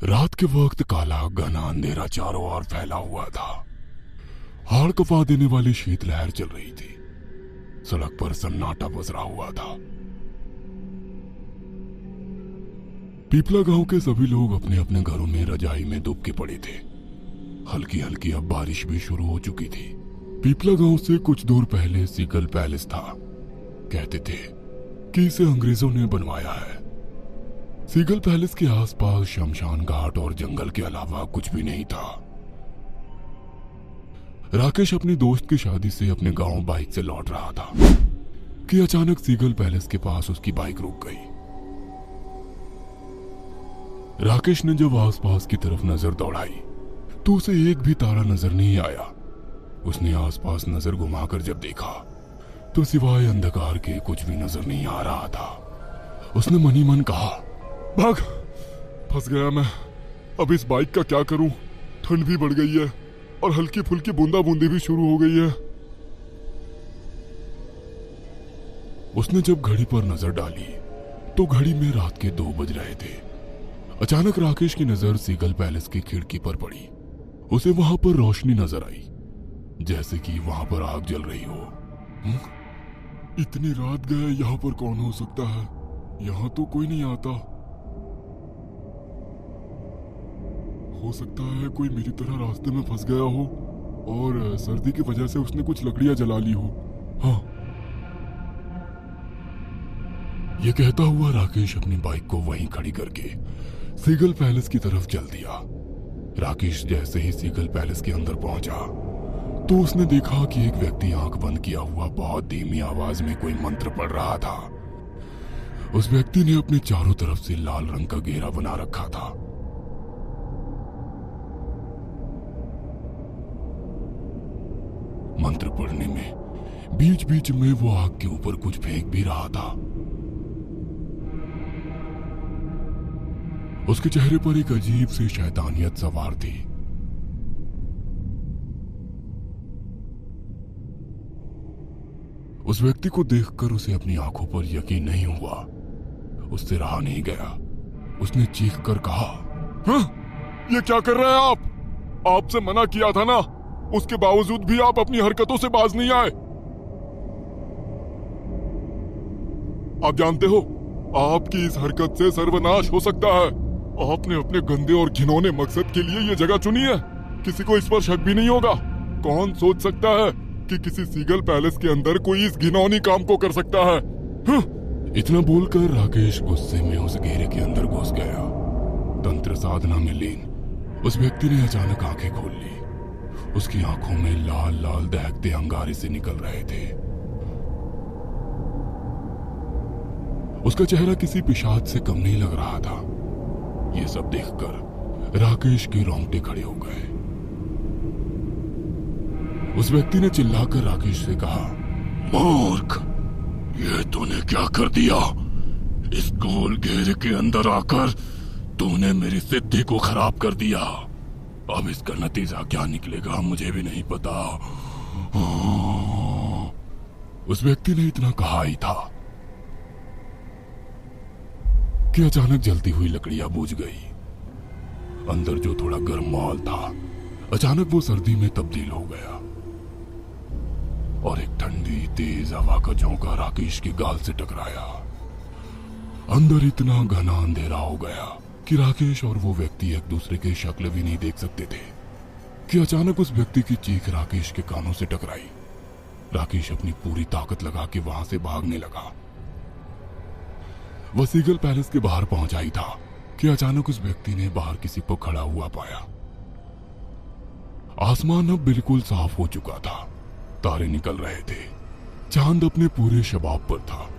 रात के वक्त काला घना अंधेरा चारों ओर फैला हुआ था। हाड़ कपा देने वाली शीतलहर चल रही थी। सड़क पर सन्नाटा पसरा हुआ था। पीपला गांव के सभी लोग अपने अपने घरों में रजाई में दुबके पड़े थे। हल्की हल्की अब बारिश भी शुरू हो चुकी थी। पीपला गांव से कुछ दूर पहले सीगल पैलेस था। कहते थे कि इसे अंग्रेजों ने बनवाया है। सीगल पैलेस के आसपास शमशान घाट और जंगल के अलावा कुछ भी नहीं था। राकेश अपनी दोस्त की शादी से अपने गांव बाइक से लौट रहा था कि अचानक सीगल पैलेस के पास उसकी बाइक रुक गई। राकेश ने जब आसपास की तरफ नजर दौड़ाई तो उसे एक भी तारा नजर नहीं आया। उसने आसपास नजर घुमाकर जब देखा तो सिवाय अंधकार के कुछ भी नजर नहीं आ रहा था। उसने मनी मन कहा, भाग, फंस गया मैं। अब इस बाइक का क्या करूं? ठंड भी बढ़ गई है और हल्की फुल्की बूंदा बूंदी भी शुरू हो गई है। उसने जब घड़ी पर नजर डाली तो घड़ी में रात के 2 बज रहे थे। अचानक राकेश की नजर सीगल पैलेस की खिड़की पर पड़ी। उसे वहां पर रोशनी नजर आई, जैसे कि वहां पर आग जल रही हो। इतनी रात गए, यहाँ पर कौन हो सकता है? यहाँ तो कोई नहीं आता। हो सकता है कोई मेरी तरह रास्ते में फंस गया हो और सर्दी की वजह से उसने कुछ लकड़ियां जला ली हो। हाँ, ये कहता हुआ राकेश अपनी बाइक को वहीं खड़ी करके सीगल पैलेस की तरफ चल दिया। राकेश जैसे ही सीगल पैलेस के अंदर पहुंचा तो उसने देखा कि एक व्यक्ति आंख बंद किया हुआ बहुत धीमी आवाज में कोई मंत्र पढ़ रहा था। उस व्यक्ति ने अपने चारों तरफ से लाल रंग का घेरा बना रखा था। मंत्र पढ़ने में बीच बीच में वो आग के ऊपर कुछ फेंक भी रहा था। उसके चेहरे पर एक अजीब सी शैतानियत सवार थी। उस व्यक्ति को देखकर उसे अपनी आंखों पर यकीन नहीं हुआ। उससे रहा नहीं गया। उसने चीख कर कहा, हाँ? ये क्या कर रहे हैं आप? आपसे मना किया था ना, उसके बावजूद भी आप अपनी हरकतों से बाज नहीं आए। आप जानते हो आपकी इस हरकत से सर्वनाश हो सकता है। आपने अपने गंदे और घिनौने मकसद के लिए ये जगह चुनी है। किसी को इस पर शक भी नहीं होगा। कौन सोच सकता है कि किसी सीगल पैलेस के अंदर कोई इस घिनौनी काम को कर सकता है? इतना बोलकर राकेश गुस्से में उस घेरे के अंदर घुस गया। तंत्र साधना में लीन उस व्यक्ति ने अचानक आंखें खोल ली। उसकी आंखों में लाल लाल दहकते अंगारे से निकल रहे थे। उसका चेहरा किसी पिशाच से कम नहीं लग रहा था। ये सब देखकर राकेश के रोंगटे खड़े हो गए। उस व्यक्ति ने चिल्लाकर राकेश से कहा, मूर्ख, ये तूने क्या कर दिया? इस गोल घेरे के अंदर आकर तूने मेरी सिद्धि को खराब कर दिया। अब इसका नतीजा क्या निकलेगा मुझे भी नहीं पता। उस व्यक्ति ने इतना कहा ही था कि अचानक जलती हुई लकड़ियां बुझ गई। अंदर जो थोड़ा गर्म माहौल था अचानक वो सर्दी में तब्दील हो गया और एक ठंडी तेज हवा का झोंका राकेश के गाल से टकराया। अंदर इतना घना अंधेरा हो गया कि राकेश और वो व्यक्ति एक दूसरे के शक्ल भी नहीं देख सकते थे कि अचानक उस व्यक्ति की चीख राकेश के कानों से टकराई। राकेश अपनी पूरी ताकत लगा के वहां से भागने लगा। वह सीगल पैलेस के बाहर पहुंचा ही था कि अचानक उस व्यक्ति ने बाहर किसी को खड़ा हुआ पाया। आसमान अब बिल्कुल साफ हो चुका था। तारे निकल रहे थे। चांद अपने पूरे शबाब पर था।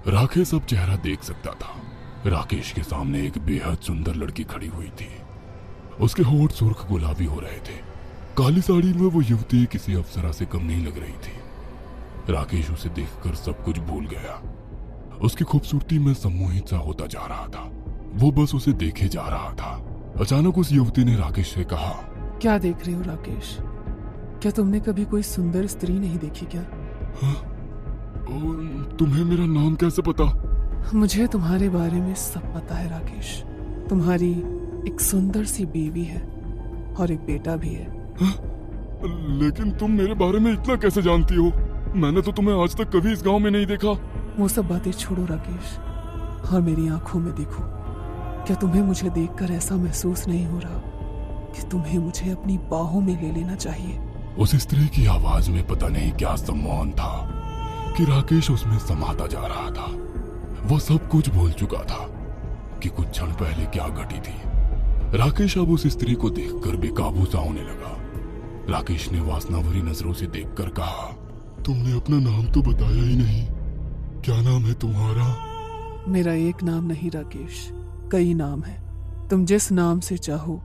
राकेश अब चेहरा देख सकता था। राकेश के सामने एक बेहद सुंदर लड़की खड़ी हुई थी। उसके होंठ सुर्ख गुलाबी हो रहे थे। काली साड़ी में वो युवती किसी अप्सरा से कम नहीं लग रही थी। राकेश उसे देखकर सब कुछ भूल गया। उसकी खूबसूरती में सम्मोहित सा होता जा रहा था। वो बस उसे देखे जा रहा था। अचानक उस युवती ने राकेश से कहा, क्या देख रहे हो राकेश? क्या तुमने कभी कोई सुंदर स्त्री नहीं देखी क्या? हाँ? तुम्हें मेरा नाम कैसे पता? मुझे तुम्हारे बारे में सब पता है राकेश। तुम्हारी एक सुंदर सी बीवी है और एक बेटा भी है। लेकिन तुम मेरे बारे में इतना कैसे जानती हो? मैंने तो तुम्हें आज तक कभी इस गांव में नहीं देखा। वो सब बातें छोड़ो राकेश और मेरी आंखों में देखो। क्या तुम्हें मुझे देखकर ऐसा महसूस नहीं हो रहा कि तुम्हें मुझे अपनी बाहों में ले लेना चाहिए? उस स्त्री की आवाज में पता नहीं क्या सम्मान था कि राकेश उसमें समाता जा रहा था। वो सब कुछ भूल चुका था कि कुछ क्षण पहले क्या घटी थी। राकेश अब उस स्त्री को देखकर बेकाबू सा होने लगा। राकेश ने वासना भरी नजरों से देखकर कहा, तुमने अपना नाम तो बताया ही नहीं। क्या नाम है तुम्हारा? मेरा एक नाम नहीं राकेश, कई नाम है। तुम जिस नाम से चाहो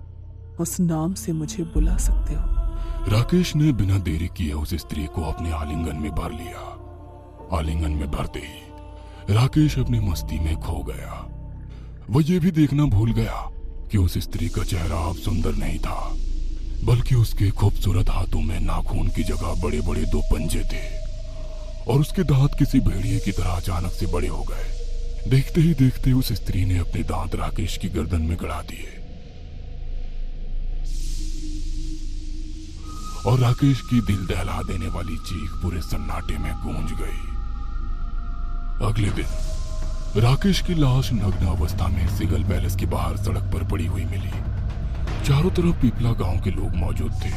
उस नाम से मुझे बुला सकते हो। राकेश ने बिना देरी किए उस स्त्री को अपने आलिंगन में भर लिया। आलिंगन में भरते ही राकेश अपनी मस्ती में खो गया। वह ये भी देखना भूल गया कि उस स्त्री का चेहरा अब सुंदर नहीं था, बल्कि उसके खूबसूरत हाथों में नाखून की जगह बड़े बड़े दो पंजे थे और उसके दांत किसी भेड़िए की तरह अचानक से बड़े हो गए। देखते ही देखते उस स्त्री ने अपने दांत राकेश की गर्दन में गड़ा दिए और राकेश की दिल दहला देने वाली चीख पूरे सन्नाटे में गूंज गई। अगले दिन राकेश की लाश नग्न अवस्था में सिगल पैलेस के बाहर सड़क पर पड़ी हुई मिली। चारों तरफ पीपला गांव के लोग मौजूद थे।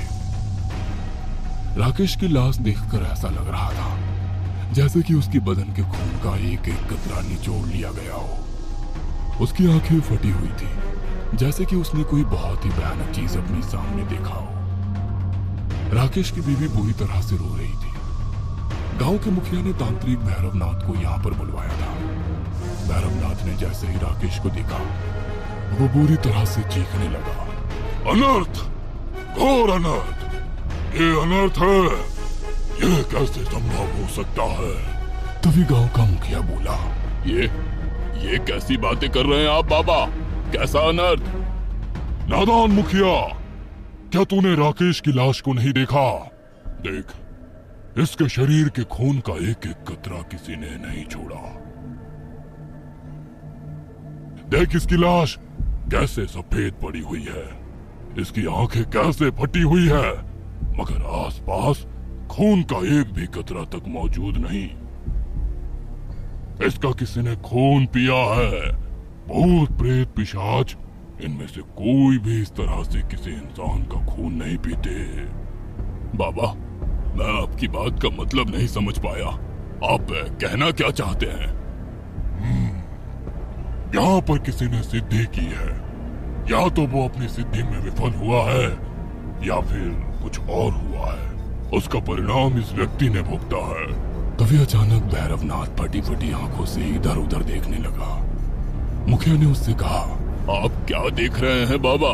राकेश की लाश देखकर ऐसा लग रहा था जैसे कि उसके बदन के खून का एक एक कतरा निचोड़ लिया गया हो। उसकी आंखें फटी हुई थी, जैसे कि उसने कोई बहुत ही भयानक चीज अपने सामने देखा हो। राकेश की बीवी बुरी तरह से रो रही थी। गांव के मुखिया ने तांत्रिक भैरवनाथ को यहाँ पर बुलवाया था। भैरवनाथ ने जैसे ही राकेश को देखा, वो बुरी तरह से चीखने लगा, अनर्थ, घोर अनर्थ, ये अनर्थ है, ये कैसे संभव हो सकता है? तभी गांव का मुखिया बोला, ये कैसी बातें कर रहे हैं आप बाबा? कैसा अनर्थ? नादान मुखिया, क्या तूने राकेश की लाश को नहीं देखा? देख, इसके शरीर के खून का एक एक कतरा किसी ने नहीं छोड़ा। देख इसकी लाश कैसे सफेद पड़ी हुई है, इसकी आंखें कैसे फटी हुई है, मगर आसपास खून का एक भी कतरा तक मौजूद नहीं। इसका किसी ने खून पिया है। भूत प्रेत पिशाच, इनमें से कोई भी इस तरह से किसी इंसान का खून नहीं पीते। बाबा, मैं आपकी बात का मतलब नहीं समझ पाया। आप कहना क्या चाहते हैं? यहाँ पर किसी ने सिद्धि की है। या तो वो अपनी सिद्धि में विफल हुआ है या फिर कुछ और हुआ है। उसका परिणाम इस व्यक्ति ने भुगता है। तभी अचानक भैरवनाथ फटी फटी आंखों से इधर उधर देखने लगा। मुखिया ने उससे कहा, आप क्या देख रहे हैं बाबा?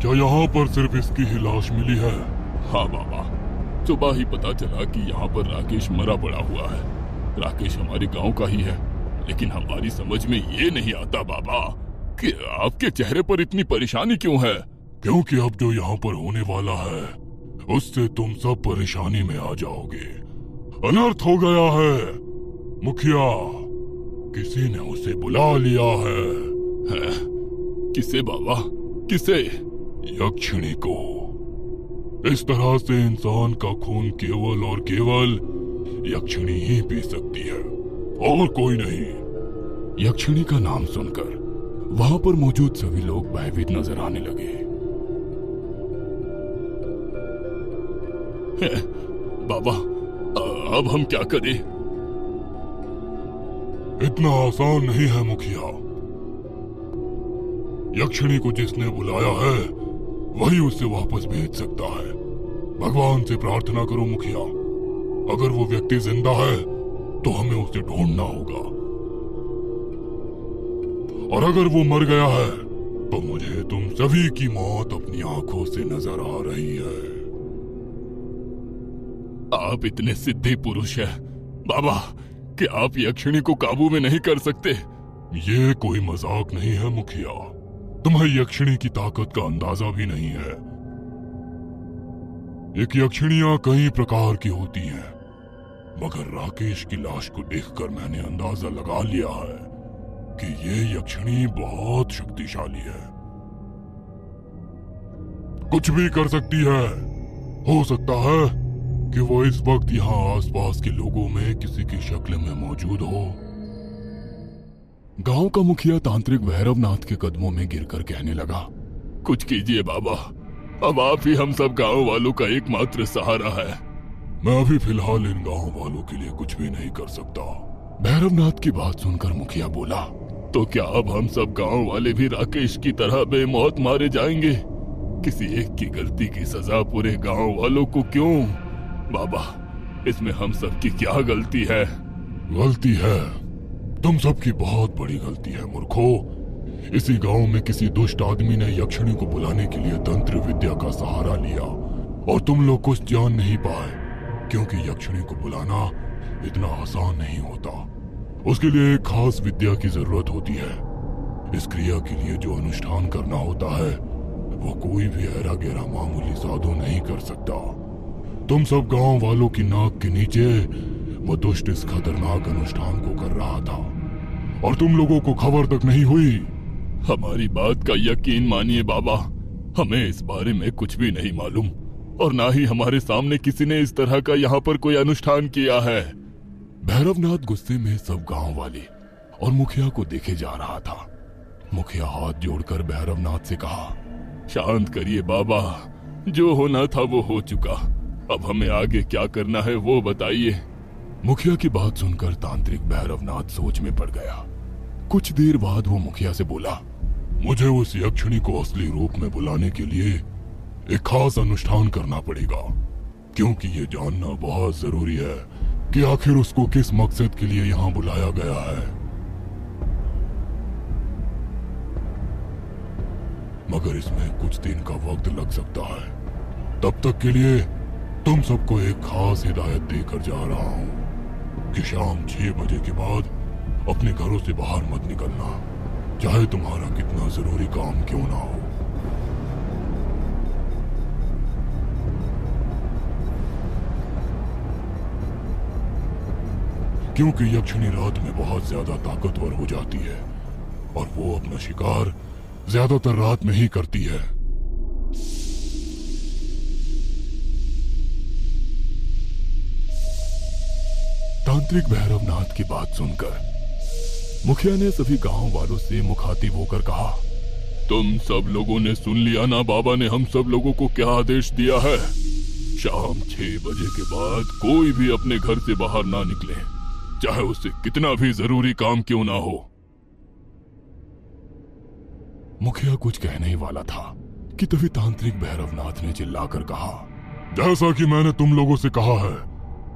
क्या यहाँ पर सिर्फ इसकी ही लाश मिली है? हाँ बाबा, सुबह ही पता चला कि यहाँ पर राकेश मरा पड़ा हुआ है। राकेश हमारे गांव का ही है, लेकिन हमारी समझ में ये नहीं आता बाबा कि आपके चेहरे पर इतनी परेशानी क्यों है? क्योंकि अब जो यहाँ पर होने वाला है उससे तुम सब परेशानी में आ जाओगे। अनर्थ हो गया है मुखिया, किसी ने उसे बुला लिया है। किसे बाबा, किसे? यक्षिणी को। इस तरह से इंसान का खून केवल और केवल यक्षिणी ही पी सकती है और कोई नहीं। यक्षिणी का नाम सुनकर वहां पर मौजूद सभी लोग भयभीत नजर आने लगे। बाबा, अब हम क्या करें? इतना आसान नहीं है मुखिया। यक्षिणी को जिसने बुलाया है वही उसे वापस भेज सकता है। भगवान से प्रार्थना करो मुखिया। अगर वो व्यक्ति जिंदा है तो हमें उसे ढूंढना होगा, और अगर वो मर गया है तो मुझे तुम सभी की मौत अपनी आंखों से नजर आ रही है। आप इतने सिद्धि पुरुष हैं बाबा कि आप यक्षिणी को काबू में नहीं कर सकते। ये कोई मजाक नहीं है मुखिया। तुम्हें यक्षिणी की ताकत का अंदाजा भी नहीं है। एक यक्षिणियां कई प्रकार की होती हैं, मगर राकेश की लाश को देखकर मैंने अंदाजा लगा लिया है कि ये यक्षिणी बहुत शक्तिशाली है, कुछ भी कर सकती है। हो सकता है कि वो इस वक्त यहाँ आसपास के लोगों में किसी की शक्ल में मौजूद हो। गांव का मुखिया तांत्रिक भैरवनाथ के कदमों में गिरकर कहने लगा, कुछ कीजिए बाबा, अब आप ही हम सब गांव वालों का एकमात्र सहारा है। मैं अभी फिलहाल इन गांव वालों के लिए कुछ भी नहीं कर सकता। भैरवनाथ की बात सुनकर मुखिया बोला, तो क्या अब हम सब गांव वाले भी राकेश की तरह बेमौत मारे जाएंगे? किसी एक की गलती की सजा पूरे गांव वालों को क्यों? बाबा, इसमें हम सब की क्या गलती है? गलती है, तुम सबकी बहुत बड़ी गलती है मूर्खो। इसी गांव में किसी दुष्ट आदमी ने यक्षिणी को बुलाने के लिए तंत्र विद्या का सहारा लिया और तुम लोग कुछ जान नहीं पाए, क्योंकि यक्षिणी को बुलाना इतना आसान नहीं होता। उसके लिए एक खास विद्या की जरूरत होती है। इस क्रिया के लिए जो अनुष्ठान करना होता है वो कोई भी ऐरा गैरा मामूली साधु नहीं कर सकता। तुम सब गांव वालों की नाक के नीचे वो दुष्ट इस खतरनाक अनुष्ठान को कर रहा था और तुम लोगों को खबर तक नहीं हुई। हमारी बात का यकीन मानिए बाबा, हमें इस बारे में कुछ भी नहीं मालूम और ना ही हमारे सामने किसी ने इस तरह का यहाँ पर कोई अनुष्ठान किया है। भैरवनाथ गुस्से में सब गांव वाले और मुखिया को देखे जा रहा था। मुखिया हाथ जोड़कर भैरवनाथ से कहा, शांत करिए बाबा, जो होना था वो हो चुका, अब हमें आगे क्या करना है वो बताइए। मुखिया की बात सुनकर तांत्रिक भैरवनाथ सोच में पड़ गया। कुछ देर बाद वो मुखिया से बोला, मुझे उस यक्षिणी को असली रूप में बुलाने के लिए एक खास अनुष्ठान करना पड़ेगा, क्योंकि ये जानना बहुत जरूरी है कि आखिर उसको किस मकसद के लिए यहाँ बुलाया गया है। मगर इसमें कुछ दिन का वक्त लग सकता है। तब तक के लिए तुम सबको एक खास हिदायत देकर जा रहा हूँ कि शाम 6 बजे के बाद अपने घरों से बाहर मत निकलना, चाहे तुम्हारा कितना जरूरी काम क्यों ना हो। क्योंकि यक्षिणी रात में बहुत ज्यादा ताकतवर हो जाती है और वो अपना शिकार ज्यादातर रात में ही करती है। तांत्रिक भैरवनाथ की बात सुनकर मुखिया ने सभी गांव वालों से मुखातिब होकर कहा, तुम सब लोगों ने सुन लिया ना, बाबा ने हम सब लोगों को क्या आदेश दिया है? शाम 6 बजे के बाद कोई भी अपने घर से बाहर ना निकले, चाहे उससे कितना भी जरूरी काम क्यों ना हो। मुखिया कुछ कहने ही वाला था कि तभी तांत्रिक भैरवनाथ ने चिल्लाकर कहा, जैसा कि मैंने तुम लोगों से कहा है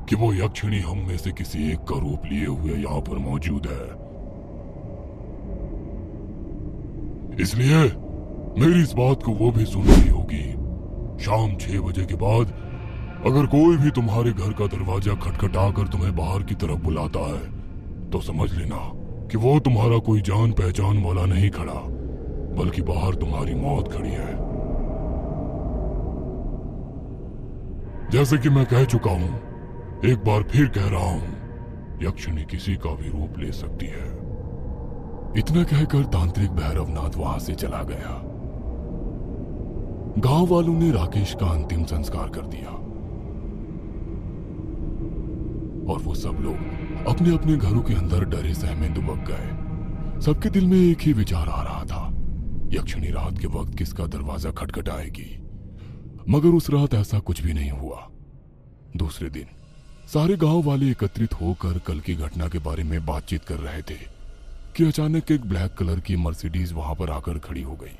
कि वो यक्षिणी हम में से किसी एक का रूप लिए हुए यहाँ पर मौजूद है, इसलिए मेरी इस बात को वो भी सुन रही होगी। शाम 6 बजे के बाद अगर कोई भी तुम्हारे घर का दरवाजा खटखटाकर तुम्हें बाहर की तरफ बुलाता है तो समझ लेना कि वो तुम्हारा कोई जान पहचान वाला नहीं खड़ा, बल्कि बाहर तुम्हारी मौत खड़ी है। जैसे कि मैं कह चुका हूं, एक बार फिर कह रहा हूं, यक्षिणी किसी का भी रूप ले सकती है। इतना कहकर तांत्रिक भैरवनाथ वहां से चला गया। गांव वालों ने राकेश का अंतिम संस्कार कर दिया और वो सब लोग अपने अपने घरों के अंदर डरे सहमे दुबक गए। सबके दिल में एक ही विचार आ रहा था, यक्षिणी रात के वक्त किसका दरवाजा खटखटाएगी। मगर उस रात ऐसा कुछ भी नहीं हुआ। दूसरे दिन सारे गांव वाले एकत्रित होकर कल की घटना के बारे में बातचीत कर रहे थे कि अचानक एक ब्लैक कलर की मर्सिडीज वहां पर आकर खड़ी हो गई।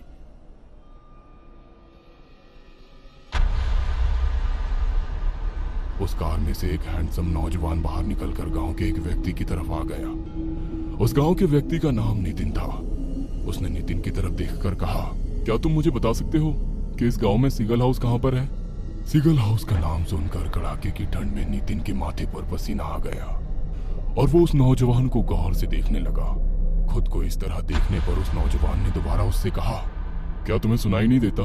उस कार में से एक हैंडसम नौजवान बाहर निकलकर गांव के एक व्यक्ति की तरफ आ गया। उस गांव के व्यक्ति का नाम नितिन था। उसने नितिन की तरफ देखकर कहा, क्या तुम मुझे बता सकते हो कि इस गांव में सीगल हाउस कहां पर है? सीगल हाउस का नाम सुनकर कड़ाके की ठंड में नितिन के माथे पर पसीना आ गया और वो उस नौजवान को गौर से देखने लगा। खुद को इस तरह देखने पर उस नौजवान ने दोबारा उससे कहा, क्या तुम्हें सुनाई नहीं देता?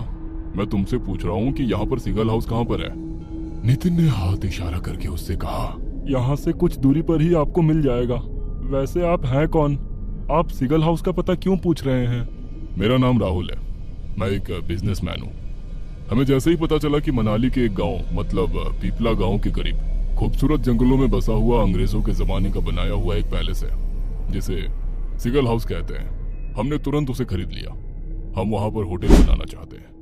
मैं तुमसे पूछ रहा हूँ कि यहाँ पर सीगल हाउस कहाँ पर है? नितिन ने हाथ इशारा करके उससे कहा, यहाँ से कुछ दूरी पर ही आपको मिल जाएगा। वैसे आप हैं कौन? आप सीगल हाउस का पता क्यों पूछ रहे हैं? मेरा नाम राहुल है, मैं एक बिजनेसमैन हूँ। हमें जैसे ही पता चला कि मनाली के एक गांव मतलब पीपला गांव के करीब खूबसूरत जंगलों में बसा हुआ अंग्रेजों के जमाने का बनाया हुआ एक पैलेस है जिसे सीगल हाउस कहते हैं, हमने तुरंत उसे खरीद लिया। हम वहां पर होटल बनाना चाहते हैं।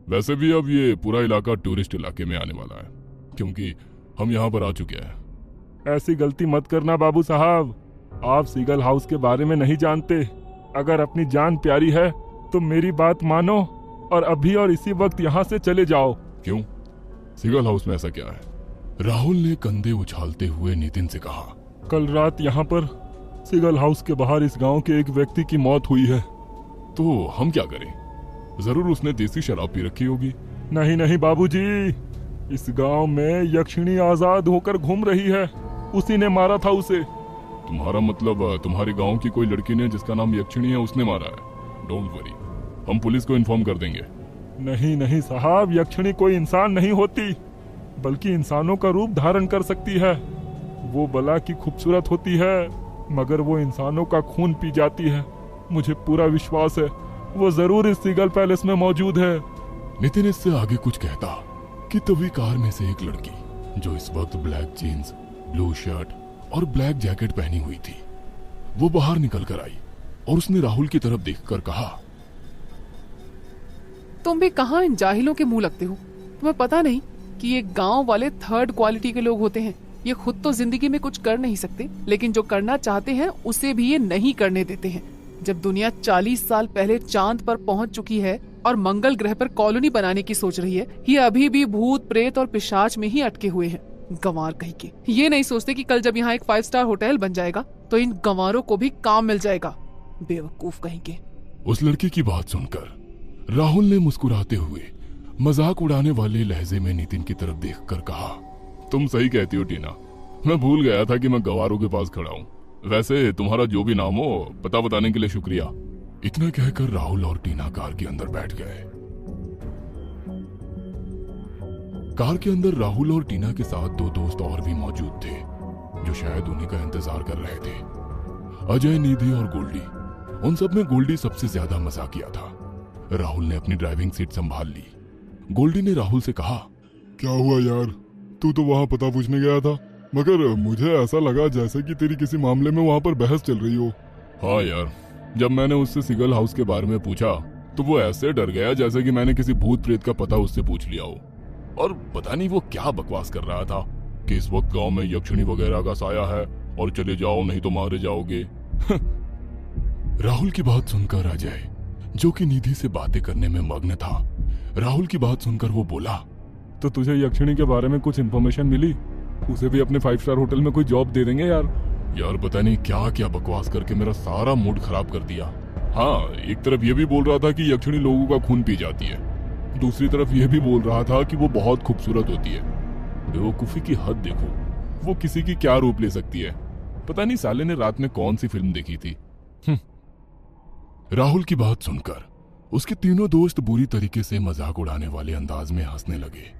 वैसे भी अब ये पूरा इलाका टूरिस्ट इलाके में आने वाला है क्योंकि हम यहाँ पर आ चुके हैं। ऐसी गलती मत करना बाबू साहब, आप सीगल हाउस के बारे में नहीं जानते। अगर अपनी जान प्यारी है तो मेरी बात मानो और अभी और इसी वक्त यहाँ से चले जाओ। क्यों? सीगल हाउस में ऐसा क्या है? राहुल ने कंधे उछालते हुए नितिन से कहा। कल रात यहाँ पर सीगल हाउस के बाहर इस गांव के एक व्यक्ति की मौत हुई है। तो हम क्या करें? जरूर उसने देसी शराब पी रखी होगी। नहीं नहीं बाबूजी, इस गांव में यक्षिणी आजाद होकर घूम रही है, उसी ने मारा था उसे। तुम्हारा मतलब तुम्हारे गांव की कोई लड़की ने जिसका नाम यक्षिणी है उसने मारा है? डोंट वरी, हम पुलिस को इन्फॉर्म कर देंगे। नहीं नहीं साहब, यक्षिणी कोई इंसान नहीं होती बल्कि इंसानों का रूप धारण कर सकती है। वो बला की खूबसूरत होती है मगर वो इंसानों का खून पी जाती है। मुझे पूरा विश्वास है वो जरूर इस सीगल पैलेस में मौजूद है। नितिन इससे आगे कुछ कहता कि तभी कार में से एक लड़की जो इस वक्त ब्लैक जीन्स, ब्लू शर्ट और ब्लैक जैकेट पहनी हुई थी वो बाहर निकल कर आई और उसने राहुल की तरफ देखकर कहा, तुम भी कहाँ इन जाहिलों के मुंह लगते हो? तुम्हें पता नहीं कि ये गांव वाले थर्ड क्वालिटी के लोग होते हैं। ये खुद तो जिंदगी में कुछ कर नहीं सकते, लेकिन जो करना चाहते हैं उसे भी ये नहीं करने देते हैं। जब दुनिया 40 साल पहले चांद पर पहुंच चुकी है और मंगल ग्रह पर कॉलोनी बनाने की सोच रही है, ये अभी भी भूत प्रेत और पिशाच में ही अटके हुए हैं। गंवार कहीं के ये नहीं सोचते कि कल जब यहाँ एक 5 स्टार होटल बन जाएगा तो इन गंवारों को भी काम मिल जाएगा। बेवकूफ कहीं के। उस लड़की की बात सुनकर राहुल ने मुस्कुराते हुए मजाक उड़ाने वाले लहजे में नितिन की तरफ देखकर कहा, तुम सही कहती हो टीना, मैं भूल गया था कि मैं गंवारों के पास खड़ा हूँ। वैसे तुम्हारा जो भी नाम हो पता बताने के लिए शुक्रिया। इतना कहकर राहुल और टीना कार के अंदर बैठ गए। कार के अंदर राहुल और टीना के साथ 2 दोस्त और भी मौजूद थे जो शायद उन्हीं का इंतजार कर रहे थे, अजय, निधि और गोल्डी। उन सब में गोल्डी सबसे ज्यादा मजाकिया था। राहुल ने अपनी ड्राइविंग सीट संभाल ली। गोल्डी ने राहुल से कहा, क्या हुआ यार, तू तो वहाँ पता पूछने गया था, मगर मुझे ऐसा लगा जैसे कि तेरी किसी मामले में वहाँ पर बहस चल रही हो। हाँ यार, जब मैंने उससे सीगल हाउस के बारे में पूछा तो वो ऐसे डर गया जैसे कि मैंने किसी भूत प्रेत का पता उससे पूछ लिया हो। और पता नहीं वो क्या बकवास कर रहा था कि इस वक्त गांव में यक्षिणी वगैरह का साया है और चले जाओ नहीं तो मारे जाओगे। राहुल की बात सुनकर अजय, जो कि निधि से बातें करने में मग्न था, राहुल की बात सुनकर वो बोला, तो तुझे यक्षिणी के बारे में कुछ इन्फॉर्मेशन मिली? उसे भी अपने 5 स्टार होटल में कोई जॉब दे देंगे यार। यार पता नहीं क्या क्या बकवास करके मेरा सारा मूड खराब कर दिया। हाँ, एक तरफ ये भी बोल रहा था कि यक्षिणी लोगों का खून पी जाती है, दूसरी तरफ ये भी बोल रहा था कि वो बहुत खूबसूरत होती है। बेवकूफी की हद देखो, वो किसी की क्या रूप ले सकती है। पता नहीं साले ने रात में कौन सी फिल्म देखी थी। राहुल की बात सुनकर उसके तीनों दोस्त बुरी तरीके से मजाक उड़ाने वाले अंदाज में हंसने लगे।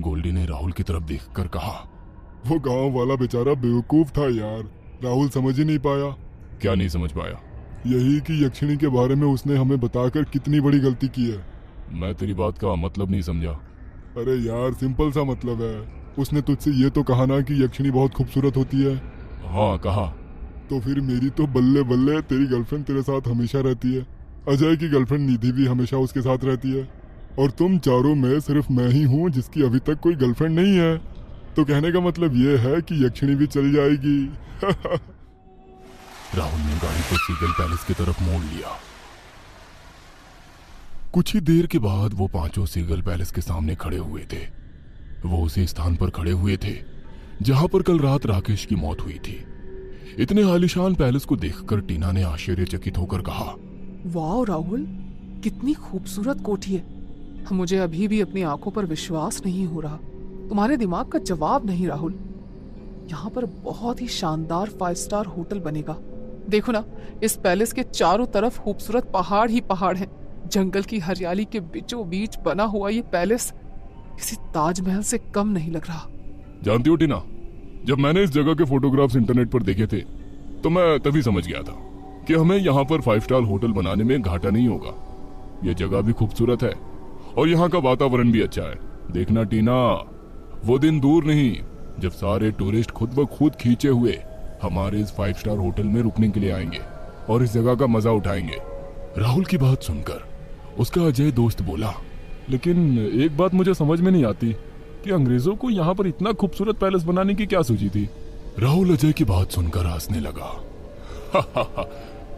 गोल्डी ने राहुल की तरफ देखकर कहा, वो गांव वाला बेचारा बेवकूफ था यार, राहुल समझ ही नहीं पाया। क्या नहीं समझ पाया? यही कि यक्षिणी के बारे में उसने हमें बताकर कितनी बड़ी गलती की है। मैं तेरी बात का मतलब नहीं समझा। अरे यार, सिंपल सा मतलब है, उसने तुझसे ये तो कहा ना कि यक्षिणी बहुत खूबसूरत होती है। हाँ कहा। तो फिर मेरी तो बल्ले बल्ले, तेरी गर्लफ्रेंड तेरे साथ हमेशा रहती है, अजय की गर्लफ्रेंड निधि भी हमेशा उसके साथ रहती है, और तुम चारों में सिर्फ मैं ही हूँ जिसकी अभी तक कोई गर्लफ्रेंड नहीं है। तो कहने का मतलब ये है कि यक्षिणी भी चल जाएगी। राहुल ने गाड़ी को सीगल पैलेस की तरफ मोड़ लिया। कुछ ही देर के बाद वो पांचों सीगल पैलेस के सामने खड़े हुए थे। वो उसी स्थान पर खड़े हुए थे जहां पर कल रात राकेश की मौत हुई थी। इतने आलीशान पैलेस को देखकर टीना ने आश्चर्यचकित होकर कहा, वाह राहुल, कितनी खूबसूरत कोठी है। मुझे अभी भी अपनी आंखों पर विश्वास नहीं हो रहा। तुम्हारे दिमाग का जवाब नहीं राहुल। यहाँ पर बहुत ही शानदार 5 स्टार होटल बनेगा। देखो ना, इस पैलेस के चारों तरफ खूबसूरत पहाड़ ही पहाड़ हैं। जंगल की हरियाली के बीचों बीच बना हुआ ये पैलेस किसी ताजमहल से कम नहीं लग रहा। जानती हो टीना, जब मैंने इस जगह के फोटोग्राफ्स इंटरनेट पर देखे थे तो मैं तभी समझ गया था कि हमें यहाँ पर 5 स्टार होटल बनाने में घाटा नहीं होगा। यह जगह भी खूबसूरत है और यहाँ का वातावरण भी अच्छा है। देखना टीना, वो दिन दूर नहीं जब सारे टूरिस्ट खुद ब खुद खींचे हुए हमारे इस 5 स्टार होटल में रुकने के लिए आएंगे और इस जगह का मजा उठाएंगे। राहुल की बात सुनकर उसका अजय दोस्त बोला, लेकिन एक बात मुझे समझ में नहीं आती कि अंग्रेजों को यहाँ पर इतना खूबसूरत पैलेस बनाने की क्या सूझी थी। राहुल अजय की बात सुनकर हंसने लगा।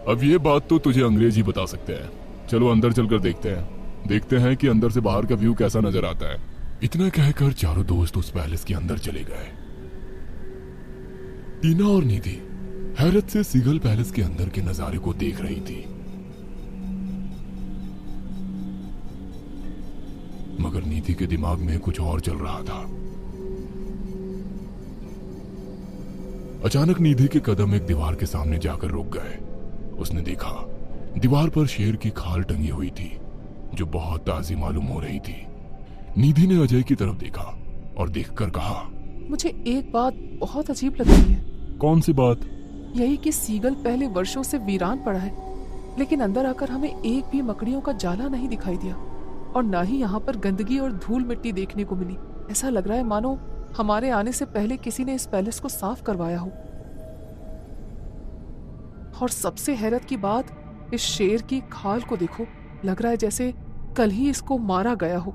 अब ये बात तो तुझे अंग्रेज ही बता सकते हैं। चलो अंदर चलकर देखते हैं कि अंदर से बाहर का व्यू कैसा नजर आता है। इतना कहकर चारों दोस्त उस पैलेस के अंदर चले गए। टीना और निधि हैरत से सीगल पैलेस के अंदर के नजारे को देख रही थी, मगर निधि के दिमाग में कुछ और चल रहा था। अचानक निधि के कदम एक दीवार के सामने जाकर रुक गए। उसने देखा दीवार पर शेर की खाल टंगी हुई थी जो बहुत ताजी मालूम हो रही थी। निधि ने अजय की तरफ देखा और देखकर कहा, मुझे एक बात बहुत अजीब लग रही है। कौन सी बात? यही कि सीगल पहले वर्षों से वीरान पड़ा है, लेकिन अंदर आकर हमें एक भी मकड़ियों का जाला नहीं दिखाई दिया और ना ही यहाँ पर गंदगी और धूल मिट्टी देखने को मिली। ऐसा लग रहा है मानो हमारे आने से पहले किसी ने इस पैलेस को साफ करवाया हो। और सबसे हैरत की बात, इस शेर की खाल को देखो, लग रहा है जैसे कल ही इसको मारा गया हो।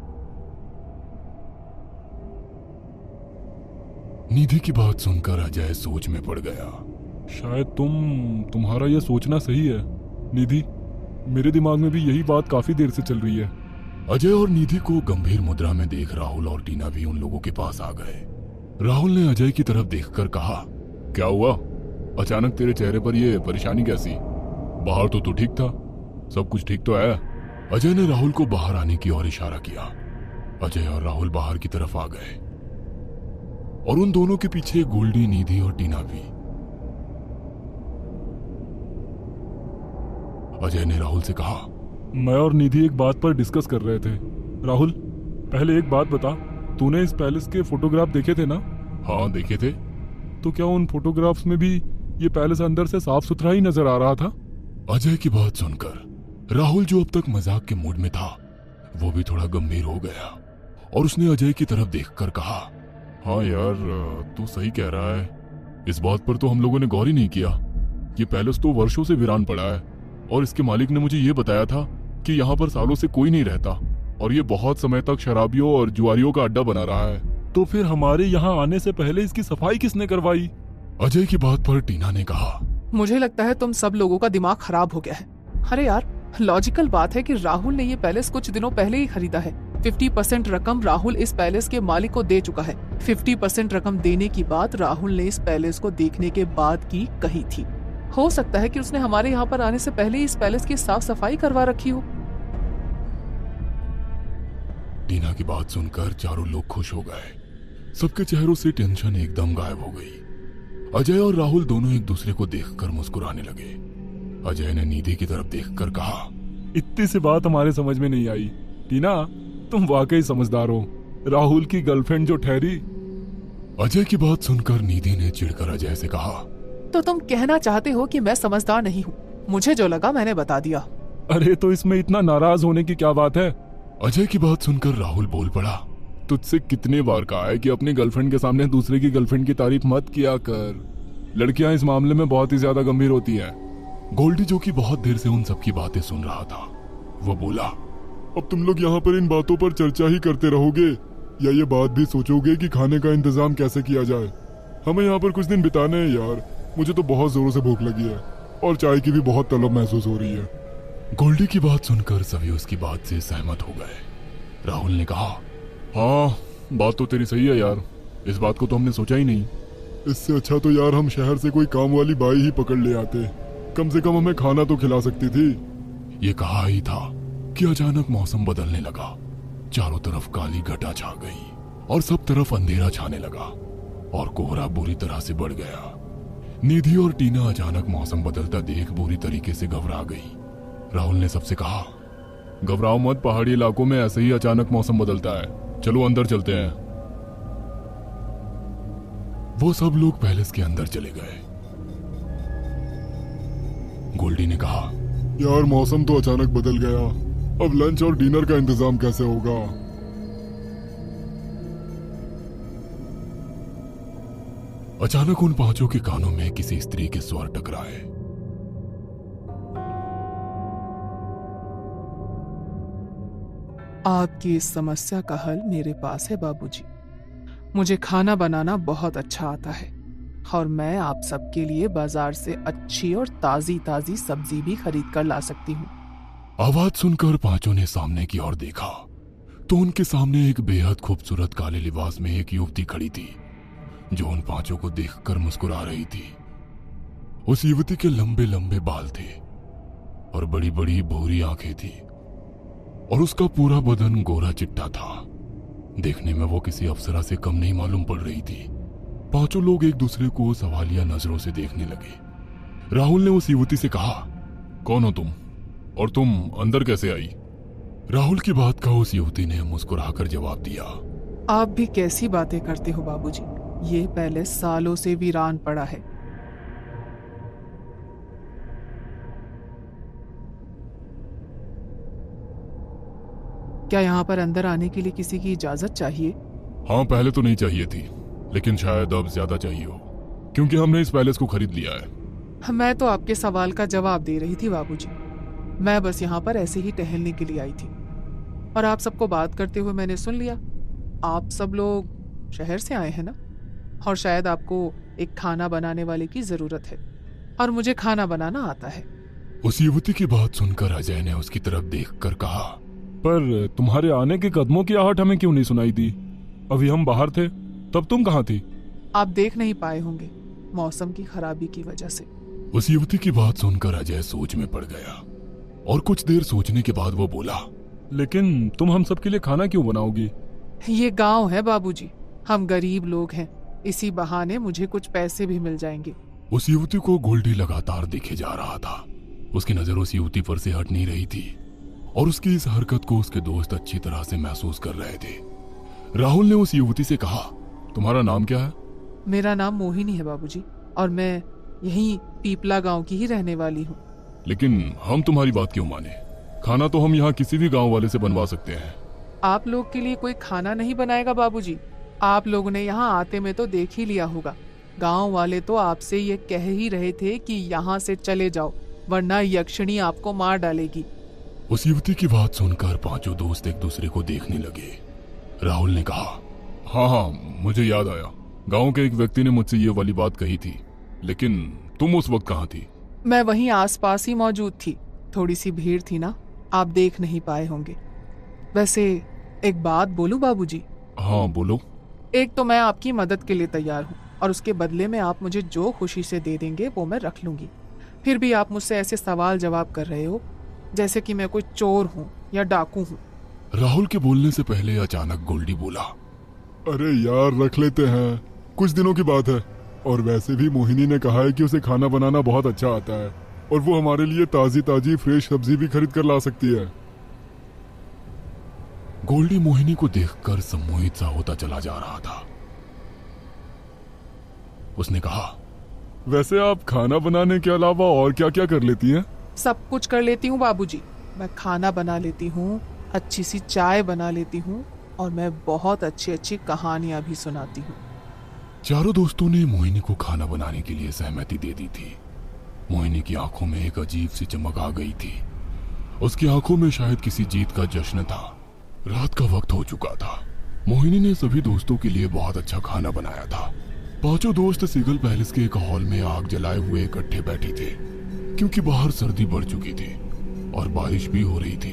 निधि की बात सुनकर अजय सोच में पड़ गया। शायद तुम्हारा यह सोचना सही है निधि। मेरे दिमाग में भी यही बात काफी देर से चल रही है। अजय और निधि को गंभीर मुद्रा में देख राहुल और टीना भी उन लोगों के पास आ गए। राहुल ने अजय की तरफ देखकर कहा, क्या हुआ? अचानक तेरे चेहरे पर यह परेशानी कैसी? बाहर तो तू ठीक था, सब कुछ ठीक तो है? अजय ने राहुल को बाहर आने की ओर इशारा किया। अजय और राहुल बाहर की तरफ आ गए और उन दोनों के पीछे गोल्डी, निधि और टीना भी। अजय ने राहुल से कहा, मैं और निधि एक बात पर डिस्कस कर रहे थे। राहुल, पहले एक बात बता, तूने इस पैलेस के फोटोग्राफ देखे थे ना? हाँ देखे थे। तो क्या उन फोटोग्राफ्स में भी ये पैलेस अंदर से साफ सुथरा ही नजर आ रहा था? अजय की बात सुनकर राहुल, जो अब तक मजाक के मूड में था, वो भी थोड़ा गंभीर हो गया और उसने अजय की तरफ देखकर कहा, हाँ यार तू सही कह रहा है। इस बात पर तो हम लोगों ने गौर ही नहीं किया। ये पैलेस तो वर्षों से वीरान पड़ा है और इसके मालिक ने मुझे ये बताया था कि यहाँ पर सालों से कोई नहीं रहता और ये बहुत समय तक शराबियों और जुआरियों का अड्डा बना रहा है। तो फिर हमारे यहाँ आने से पहले इसकी सफाई किसने करवाई? अजय की बात पर टीना ने कहा, मुझे लगता है तुम सब लोगों का दिमाग खराब हो गया है। अरे यार, लॉजिकल बात है कि राहुल ने ये पैलेस कुछ दिनों पहले ही खरीदा है। 50% रकम राहुल इस पैलेस के मालिक को दे चुका है। 50% रकम देने की बात राहुल ने इस पैलेस को देखने के बाद की कही थी। हो सकता है कि उसने हमारे यहाँ पर आने से पहले इस पैलेस की साफ सफाई करवा रखी हो। टीना की बात सुनकर चारों लोग खुश हो गए। सबके चेहरों से टेंशन एकदम गायब हो गई। अजय और राहुल दोनों एक दूसरे को देखकर मुस्कुराने लगे। अजय ने निधि की तरफ देखकर कहा, इतनी सी बात हमारे समझ में नहीं आई। टीना, तुम वाकई समझदार हो। राहुल की गर्लफ्रेंड जो ठहरी। अजय की बात सुनकर निधि ने चिढ़कर अजय से कहा, तो तुम कहना चाहते हो कि मैं समझदार नहीं हूँ? मुझे जो लगा मैंने बता दिया। अरे तो इसमें इतना नाराज होने की क्या बात है? अजय की बात सुनकर राहुल बोल पड़ा, तुझसे कितने बार कहा है कि अपनी गर्लफ्रेंड के सामने दूसरे की गर्लफ्रेंड की तारीफ मत किया कर। लड़कियां इस मामले में बहुत ही ज्यादा गंभीर होती हैं। गोल्डी, जो कि बहुत देर से उन सबकी बातें सुन रहा था, वो बोला, अब तुम लोग यहाँ पर इन बातों पर चर्चा ही करते रहोगे या ये बात भी सोचोगे कि खाने का इंतजाम कैसे किया जाए? हमें यहाँ पर कुछ दिन बिताने हैं यार। मुझे तो बहुत जोरों से भूख लगी है और चाय की भी बहुत तलब महसूस हो रही है। गोल्डी की बात सुनकर सभी उसकी बात से सहमत हो गए। राहुल ने कहा, हाँ बात तो तेरी सही है यार, इस बात को तो हमने सोचा ही नहीं। इससे अच्छा तो यार हम शहर से कोई काम वाली बाई ही पकड़ ले आते, कम से कम हमें खाना तो खिला सकती थी। ये कहा ही था कि अचानक मौसम बदलने लगा। चारों तरफ काली घटा छा गई और सब तरफ अंधेरा छाने लगा और कोहरा बुरी तरह से बढ़ गया। निधि और टीना अचानक मौसम बदलता देख बुरी तरीके से घबरा गई। राहुल ने सबसे कहा, घबराओ मत, पहाड़ी इलाकों में ऐसे ही अचानक मौसम बदलता है, चलो अंदर चलते हैं। वो सब लोग पैलेस के अंदर चले गए। गोल्डी ने कहा। यार मौसम तो अचानक बदल गया, अब लंच और डिनर का इंतजाम कैसे होगा? अचानक उन पांचों के कानों में किसी स्त्री के स्वर टकराए। आपकी इस समस्या का हल मेरे पास है बाबूजी। मुझे खाना बनाना बहुत अच्छा आता है और मैं आप सबके लिए बाजार से अच्छी और ताजी ताजी सब्जी भी खरीद कर ला सकती हूँ। आवाज सुनकर पांचों ने सामने की ओर देखा तो उनके सामने एक बेहद खूबसूरत काले लिबास में एक युवती खड़ी थी जो उन पांचों को देखकर मुस्कुरा रही थी। उस युवती के लंबे लंबे बाल थे और बड़ी बड़ी भूरी आंखें थी और उसका पूरा बदन गोरा चिट्टा था। देखने में वो किसी अप्सरा से कम नहीं मालूम पड़ रही थी। पांचों लोग एक दूसरे को सवालिया नजरों से देखने लगे। राहुल ने उस युवती से कहा, कौन हो तुम और तुम अंदर कैसे आई? राहुल की बात का उस युवती ने मुस्कुराकर जवाब दिया, आप भी कैसी बातें करते हो बाबूजी, ये पैलेस सालों से वीरान पड़ा है। क्या यहाँ पर अंदर आने के लिए किसी की इजाजत चाहिए? हाँ, पहले तो नहीं चाहिए थी, लेकिन शायद अब ज्यादा चाहिए हो, क्योंकि हमने इस पैलेस को खरीद लिया है। मैं तो आपके सवाल का जवाब दे रही थी बाबूजी। मैं बस यहाँ पर ऐसे ही टहलने के लिए आई थी और आप सबको बात करते हुए मैंने सुन लिया। आप सब लोग शहर से आए हैं ना, और शायद आपको एक खाना बनाने वाले की जरूरत है और मुझे खाना बनाना आता है। उस युवती की बात सुनकर अजय ने उसकी तरफ देखकर कहा, पर तुम्हारे आने के कदमों की आहट हमें क्यों नहीं सुनाई दी? अभी हम बाहर थे, तब तुम कहाँ थी? आप देख नहीं पाए होंगे मौसम की खराबी की वजह से। उस युवती की बात सुनकर अजय सोच में पड़ गया और कुछ देर सोचने के बाद वो बोला, लेकिन तुम हम सबके लिए खाना क्यों बनाओगी? ये गांव है बाबूजी, हम गरीब लोग हैं, इसी बहाने मुझे कुछ पैसे भी मिल जाएंगे। उस युवती को गोल्डी लगातार देखे जा रहा था। उसकी नजर उस युवती पर से हट नहीं रही थी और उसकी इस हरकत को उसके दोस्त अच्छी तरह से महसूस कर रहे थे। राहुल ने उस युवती से कहा, तुम्हारा नाम क्या है? मेरा नाम मोहिनी है बाबूजी और मैं यहीं पीपला गांव की ही रहने वाली हूँ। लेकिन हम तुम्हारी बात क्यों माने? खाना तो हम यहाँ किसी भी गांव वाले से बनवा सकते हैं। आप लोग के लिए कोई खाना नहीं बनाएगा बाबूजी। आप लोगों ने यहाँ आते में तो देख ही लिया होगा, गांव वाले तो आपसे ये कह ही रहे थे कि यहाँ से चले जाओ वरना यक्षिणी आपको मार डालेगी। उस युवती की बात सुनकर पांचों दोस्त एक दूसरे को देखने लगे। राहुल ने कहा, हाँ, मुझे याद आया, गांव के एक व्यक्ति ने मुझसे ये वाली बात कही थी, लेकिन तुम उस वक्त कहाँ थी? मैं वहीं आसपास ही मौजूद थी, थोड़ी सी भीड़ थी ना, आप देख नहीं पाए होंगे। वैसे एक बात बोलूं बाबूजी? हाँ बोलो। एक तो मैं आपकी मदद के लिए तैयार हूँ और उसके बदले में आप मुझे जो खुशी से दे देंगे वो मैं रख लूंगी। फिर भी आप मुझसे ऐसे सवाल जवाब कर रहे हो जैसे कि मैं कोई चोर हूँ या डाकू हूँ। राहुल के बोलने से पहले अचानक गोल्डी बोला, अरे यार रख लेते हैं, कुछ दिनों की बात है। और वैसे भी मोहिनी ने कहा है कि उसे खाना बनाना बहुत अच्छा आता है और वो हमारे लिए ताजी ताजी फ्रेश सब्जी भी खरीद कर ला सकती है। गोल्डी मोहिनी को देखकर सम्मोहित सा होता चला जा रहा था। उसने कहा, वैसे आप खाना बनाने के अलावा और क्या क्या कर लेती हैं? सब कुछ कर लेती हूँ बाबूजी। मैं खाना बना लेती हूँ, अच्छी सी चाय बना लेती हूँ और मैं बहुत अच्छी अच्छी कहानियां भी सुनाती हूँ। चारों दोस्तों ने मोहिनी को खाना बनाने के लिए सहमति दे दी थी। मोहिनी की आंखों में एक अजीब सी चमक आ गई थी। उसकी आंखों में शायद किसी जीत का जश्न था। रात का वक्त हो चुका था। मोहिनी ने सभी दोस्तों के लिए बहुत अच्छा खाना बनाया था। पांचों दोस्त सीगल पैलेस के एक हॉल में आग जलाए हुए इकट्ठे बैठे थे, क्योंकि बाहर सर्दी बढ़ चुकी थी और बारिश भी हो रही थी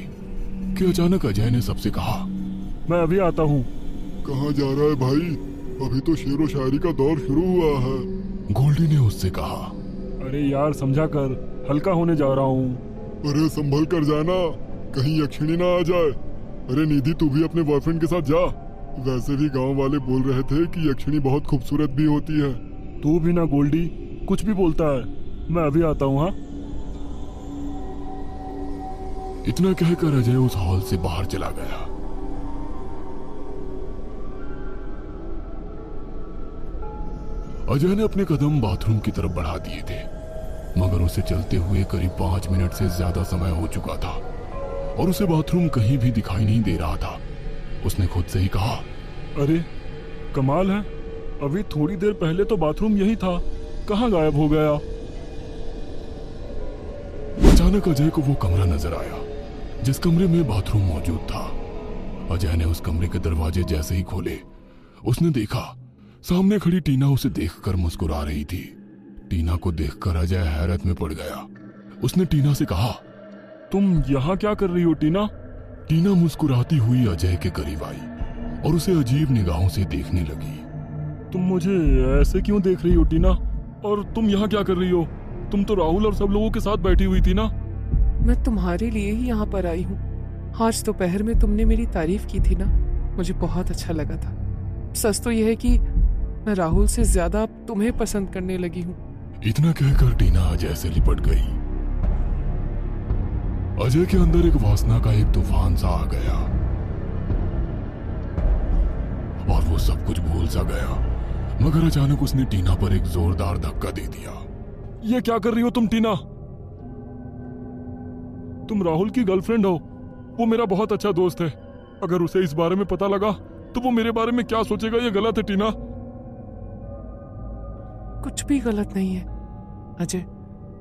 कि अचानक अजय ने सबसे कहा, मैं अभी आता हूँ। कहाँ जा रहा है भाई? अभी तो शेरो शायरी का दौर शुरू हुआ है। गोल्डी ने उससे कहा, अरे यार समझा कर, हल्का होने जा रहा हूँ। अरे संभल कर जाना, कहीं यक्षिणी ना आ जाए। अरे निधि तू भी अपने बॉयफ्रेंड के साथ जा। वैसे भी गांव वाले बोल रहे थे कि यक्षिणी बहुत खूबसूरत भी होती है। तू भी ना गोल्डी कुछ भी बोलता है। मैं अभी आता हूँ। हाँ, इतना कहकर अजय उस हॉल से बाहर चला गया। अजय ने अपने कदम बाथरूम की तरफ बढ़ा दिए थे मगर उसे चलते हुए करीब 5 मिनट से ज्यादा समय हो चुका था और उसे बाथरूम कहीं भी दिखाई नहीं दे रहा था। उसने खुद से ही कहा, अरे कमाल है, अभी थोड़ी देर पहले तो बाथरूम यही था, कहाँ गायब हो गया? अचानक अजय को वो कमरा नजर आया जिस कमरे में बाथरूम मौजूद था। अजय ने उस कमरे के दरवाजे जैसे ही खोले, उसने देखा सामने खड़ी टीना उसे देखकर मुस्कुरा रही थी। टीना को देखकर अजय हैरत में पड़ गया। उसने टीना से कहा, तुम यहाँ क्या कर रही हो टीना? टीना मुस्कुराती हुई अजय के करीब आई और उसे अजीब निगाहों से देखने लगी। तुम मुझे ऐसे क्यों देख रही हो टीना? और तुम यहाँ क्या कर रही हो? तुम तो राहुल और सब लोगों के साथ बैठी हुई थी ना? मैं तुम्हारे लिए ही यहाँ पर आई हूँ। आज दोपहर में तुमने मेरी तारीफ की थी ना, मुझे बहुत अच्छा लगा था। सच तो यह है कि मैं राहुल से ज्यादा अब तुम्हें पसंद करने लगी हूँ। इतना कहकर टीना अजय से लिपट गई। अजय के अंदर एक वासना का एक तूफान सा आ गया और वो सब कुछ भूल सा गया। मगर अचानक उसने टीना पर एक जोरदार धक्का दे दिया। ये क्या कर रही हो तुम टीना? तुम राहुल की गर्लफ्रेंड हो। वो मेरा बहुत अच्छा दोस्त है। अगर उसे इस बारे में पता लगा तो वो मेरे बारे में क्या सोचेगा? ये गलत है टीना। कुछ भी गलत नहीं है अजय,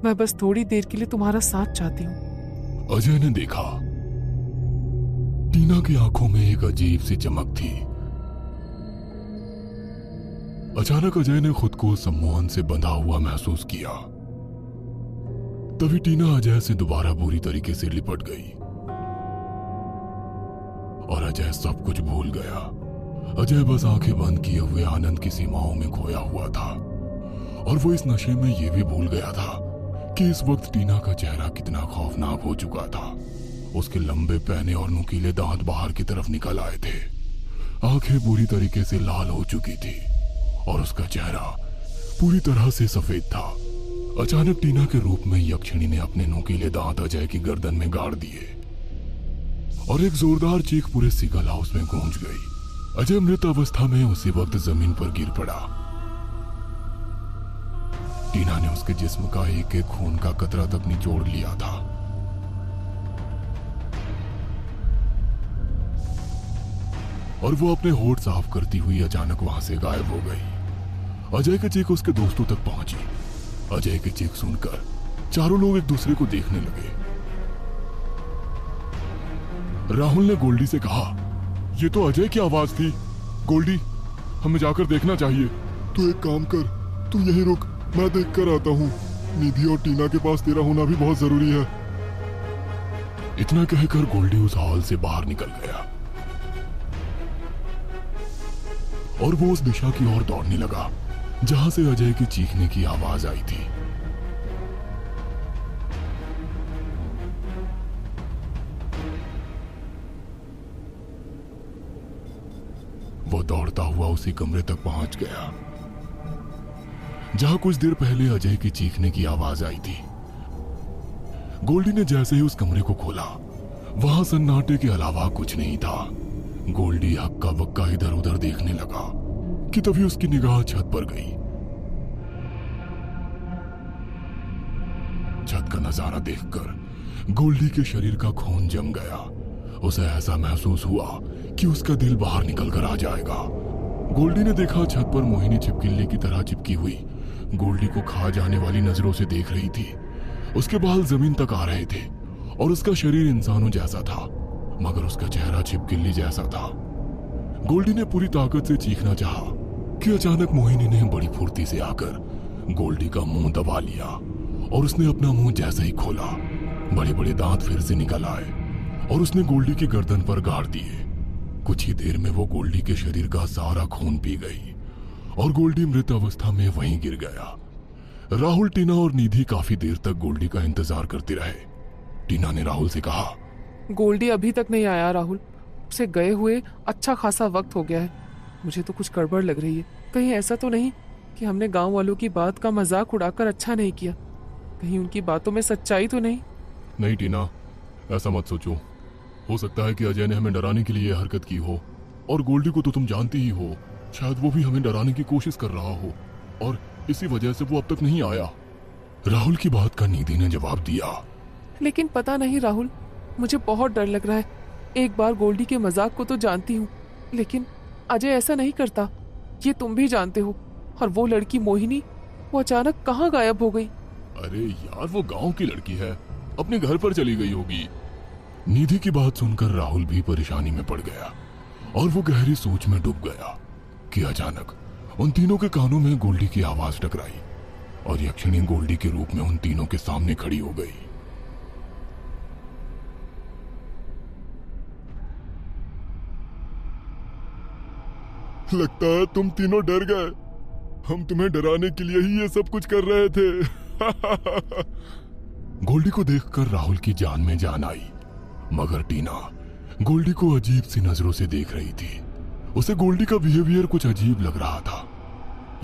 मैं बस थोड़ी देर के लिए तुम्हारा साथ चाहती हूँ। अजय ने देखा टीना की आंखों में एक अजीब सी चमक थी। अचानक अजय ने खुद को सम्मोहन से बंधा हुआ महसूस किया। तभी टीना अजय से दोबारा बुरी तरीके से लिपट गई और अजय सब कुछ भूल गया। अजय बस आंखें बंद किए हुए आनंद की सीमाओं में खोया हुआ था और वो इस नशे में ये भी भूल गया था कि इस वक्त टीना का चेहरा कितना खौफनाक हो चुका था। उसके लंबे पहने और नुकीले दांत बाहर की तरफ निकल आए थे, आंखें बुरी तरीके से लाल हो चुकी थी और उसका चेहरा पूरी तरह से सफेद था। अचानक टीना के रूप में यक्षिणी ने अपने नुकीले दांत अजय की गर्दन में गाड़ दिए और एक जोरदार चीख पूरे सिगल हाउस में गूंज गई। अजय मृत अवस्था में उसी वक्त जमीन पर गिर पड़ा। टीना ने उसके जिस्म का एक एक खून का कतरा तक निचोड़ लिया था। और वो अपने होठ साफ करती हुई अचानक वहां से गायब हो गई। अजय की चीख उसके दोस्तों तक पहुंची। अजय की चीख सुनकर चारों लोग एक दूसरे को देखने लगे। राहुल ने गोल्डी से कहा, ये तो अजय की आवाज थी। गोल्डी, हमें जाकर देखना चाहिए। तू एक काम कर, तू यहीं रुक, मैं देख कर आता हूँ। निधि और टीना के पास तेरा होना भी बहुत जरूरी है। इतना कहकर गोल्डी उस हॉल से बाहर निकल गया और वो उस दिशा की ओर दौड़ने लगा जहां से अजय की चीखने की आवाज आई थी। वो दौड़ता हुआ उसी कमरे तक पहुंच गया जहां कुछ देर पहले अजय की चीखने की आवाज आई थी। गोल्डी ने जैसे ही उस कमरे को खोला, वहां सन्नाटे के अलावा कुछ नहीं था। गोल्डी हक्का बक्का इधर उधर देखने लगा कि तभी उसकी निगाह छत पर गई। छत का नजारा देखकर गोल्डी के शरीर का खून जम गया। उसे ऐसा महसूस हुआ कि उसका दिल बाहर निकल कर आ जाएगा। गोल्डी ने देखा छत पर मोहिनी छिपकली की तरह चिपकी हुई गोल्डी को खा जाने वाली नजरों से देख रही थी। उसके बाल जमीन तक आ रहे थे और उसका शरीर इंसानों जैसा था, मगर उसका चेहरा छिपकली जैसा था। गोल्डी ने पूरी ताकत से चीखना चाहा कि अचानक मोहिनी ने बड़ी फुर्ती से आकर गोल्डी का मुंह दबा लिया और उसने अपना मुंह जैसे ही खोला, बड़े बड़े दांत फिर से निकल आए और उसने गोल्डी की गर्दन पर गाड़ दिए। कुछ ही देर में वो गोल्डी के शरीर का सारा खून पी गई और गोल्डी मृत अवस्था में वहीं गिर गया। राहुल, टीना और निधि काफी देर तक गोल्डी का इंतजार करते रहे। टीना ने राहुल से कहा, गोल्डी अभी तक नहीं आया राहुल, उसे गए हुए अच्छा खासा वक्त हो गया है। मुझे तो कुछ गड़बड़ लग रही है। कहीं ऐसा तो नहीं कि हमने गांव वालों की बात का मजाक उड़ाकर अच्छा नहीं किया? कहीं उनकी बातों में सच्चाई तो नहीं? नहीं टीना, ऐसा मत सोचो। हो सकता है कि अजय ने हमें डराने के लिए हरकत की हो, और गोल्डी को तो तुम जानती ही हो, शायद वो भी हमें डराने की कोशिश कर रहा हो और इसी वजह से वो अब तक नहीं आया। राहुल की बात का निधि ने जवाब दिया। लेकिन पता नहीं राहुल, मुझे बहुत डर लग रहा है। एक बार गोल्डी के मजाक को तो जानती हूँ, लेकिन अजय ऐसा नहीं करता, ये तुम भी जानते हो। और वो लड़की मोहिनी, वो अचानक कहाँ गायब हो गई? अरे यार, वो गांव की लड़की है, अपने घर पर चली गई होगी। निधि की बात सुनकर राहुल भी परेशानी में पड़ गया और वो गहरी सोच में डूब गया कि अचानक उन तीनों के कानों में गोल्डी की आवाज टकराई और यक्षिणी गोल्डी के रूप में उन तीनों के सामने खड़ी हो गई। लगता है तुम तीनों डर गए। हम तुम्हें डराने के लिए ही ये सब कुछ कर रहे थे। गोल्डी को देखकर राहुल की जान में जान आई, मगर टीना गोल्डी को अजीब सी नजरों से देख रही थी। उसे गोल्डी का बिहेवियर कुछ अजीब लग रहा था।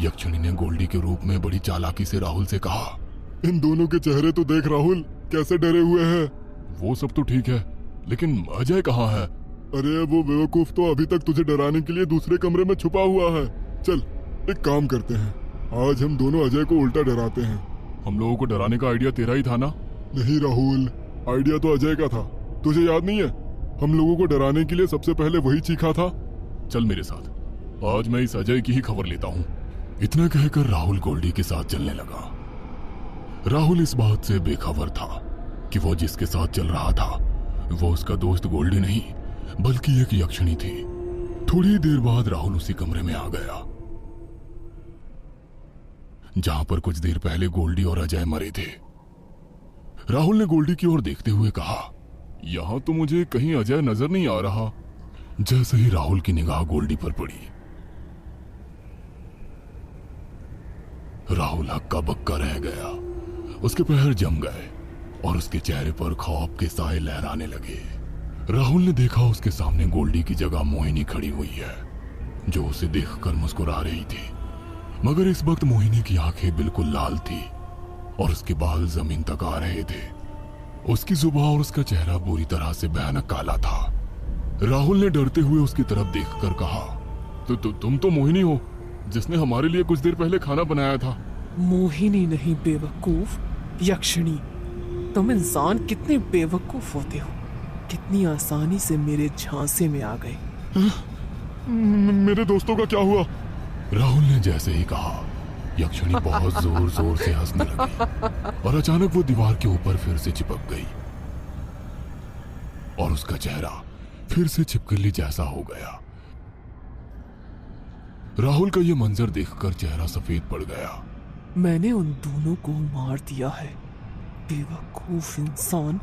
यक्षिणी ने गोल्डी के रूप में बड़ी चालाकी से राहुल से कहा, इन दोनों के चेहरे तो देख राहुल, कैसे डरे हुए हैं। वो सब तो ठीक है, लेकिन अजय कहाँ है? अरे वो बेवकूफ तो अभी तक तुझे डराने के लिए दूसरे कमरे में छुपा हुआ है। चल एक काम करते हैं, आज हम दोनों अजय को उल्टा डराते हैं। हम लोगों को डराने का आइडिया तेरा ही था ना? नहीं राहुल, आइडिया तो अजय का था, तुझे याद नहीं है? हम लोगों को डराने के लिए सबसे पहले वही चीखा था। चल मेरे साथ, आज मैं इस अजय की ही खबर लेता हूँ। इतना कहकर राहुल गोल्डी के साथ चलने लगा। राहुल इस बात से बेखबर था कि वो जिसके साथ चल रहा था वो उसका दोस्त गोल्डी नहीं बल्कि एक यक्षिणी थी। थोड़ी देर बाद राहुल उसी कमरे में आ गया जहां पर कुछ देर पहले गोल्डी और अजय मरे थे। राहुल ने गोल्डी की ओर देखते हुए कहा, यहां तो मुझे कहीं अजय नजर नहीं आ रहा। जैसे ही राहुल की निगाह गोल्डी पर पड़ी, राहुल हक्का बक्का रह गया। उसके पैर जम गए और उसके चेहरे पर खौफ के साए लहराने लगे। राहुल ने देखा उसके सामने गोल्डी की जगह मोहिनी खड़ी हुई है, जो उसे देखकर मुस्कुरा रही थी। मगर इस वक्त मोहिनी की आंखें बिल्कुल लाल थी और उसके बाल जमीन तक आ रहे थे। उसकी जुबान और उसका चेहरा बुरी तरह से भयानक काला था। राहुल ने डरते हुए उसकी तरफ देखकर कहा, तुम तो मोहिनी हो जिसने हमारे लिए कुछ देर पहले खाना बनाया था। मोहिनी नहीं बेवकूफ, यक्षिणी। तुम इंसान कितने बेवकूफ होते हो, कितनी आसानी से मेरे झांसे में आ गए। मेरे दोस्तों का क्या हुआ? राहुल ने जैसे ही कहा, यक्षिणी बहुत जोर जोर से हंसने लगी और अचानक वो दीवार के ऊपर फिर से चिपक गई और उसका चेहरा फिर से छिपकली जैसा हो गया। राहुल का यह मंजर देखकर चेहरा सफेद पड़ गया। मैंने उन दोनों को मार दिया है। बेवकूफ इंसान,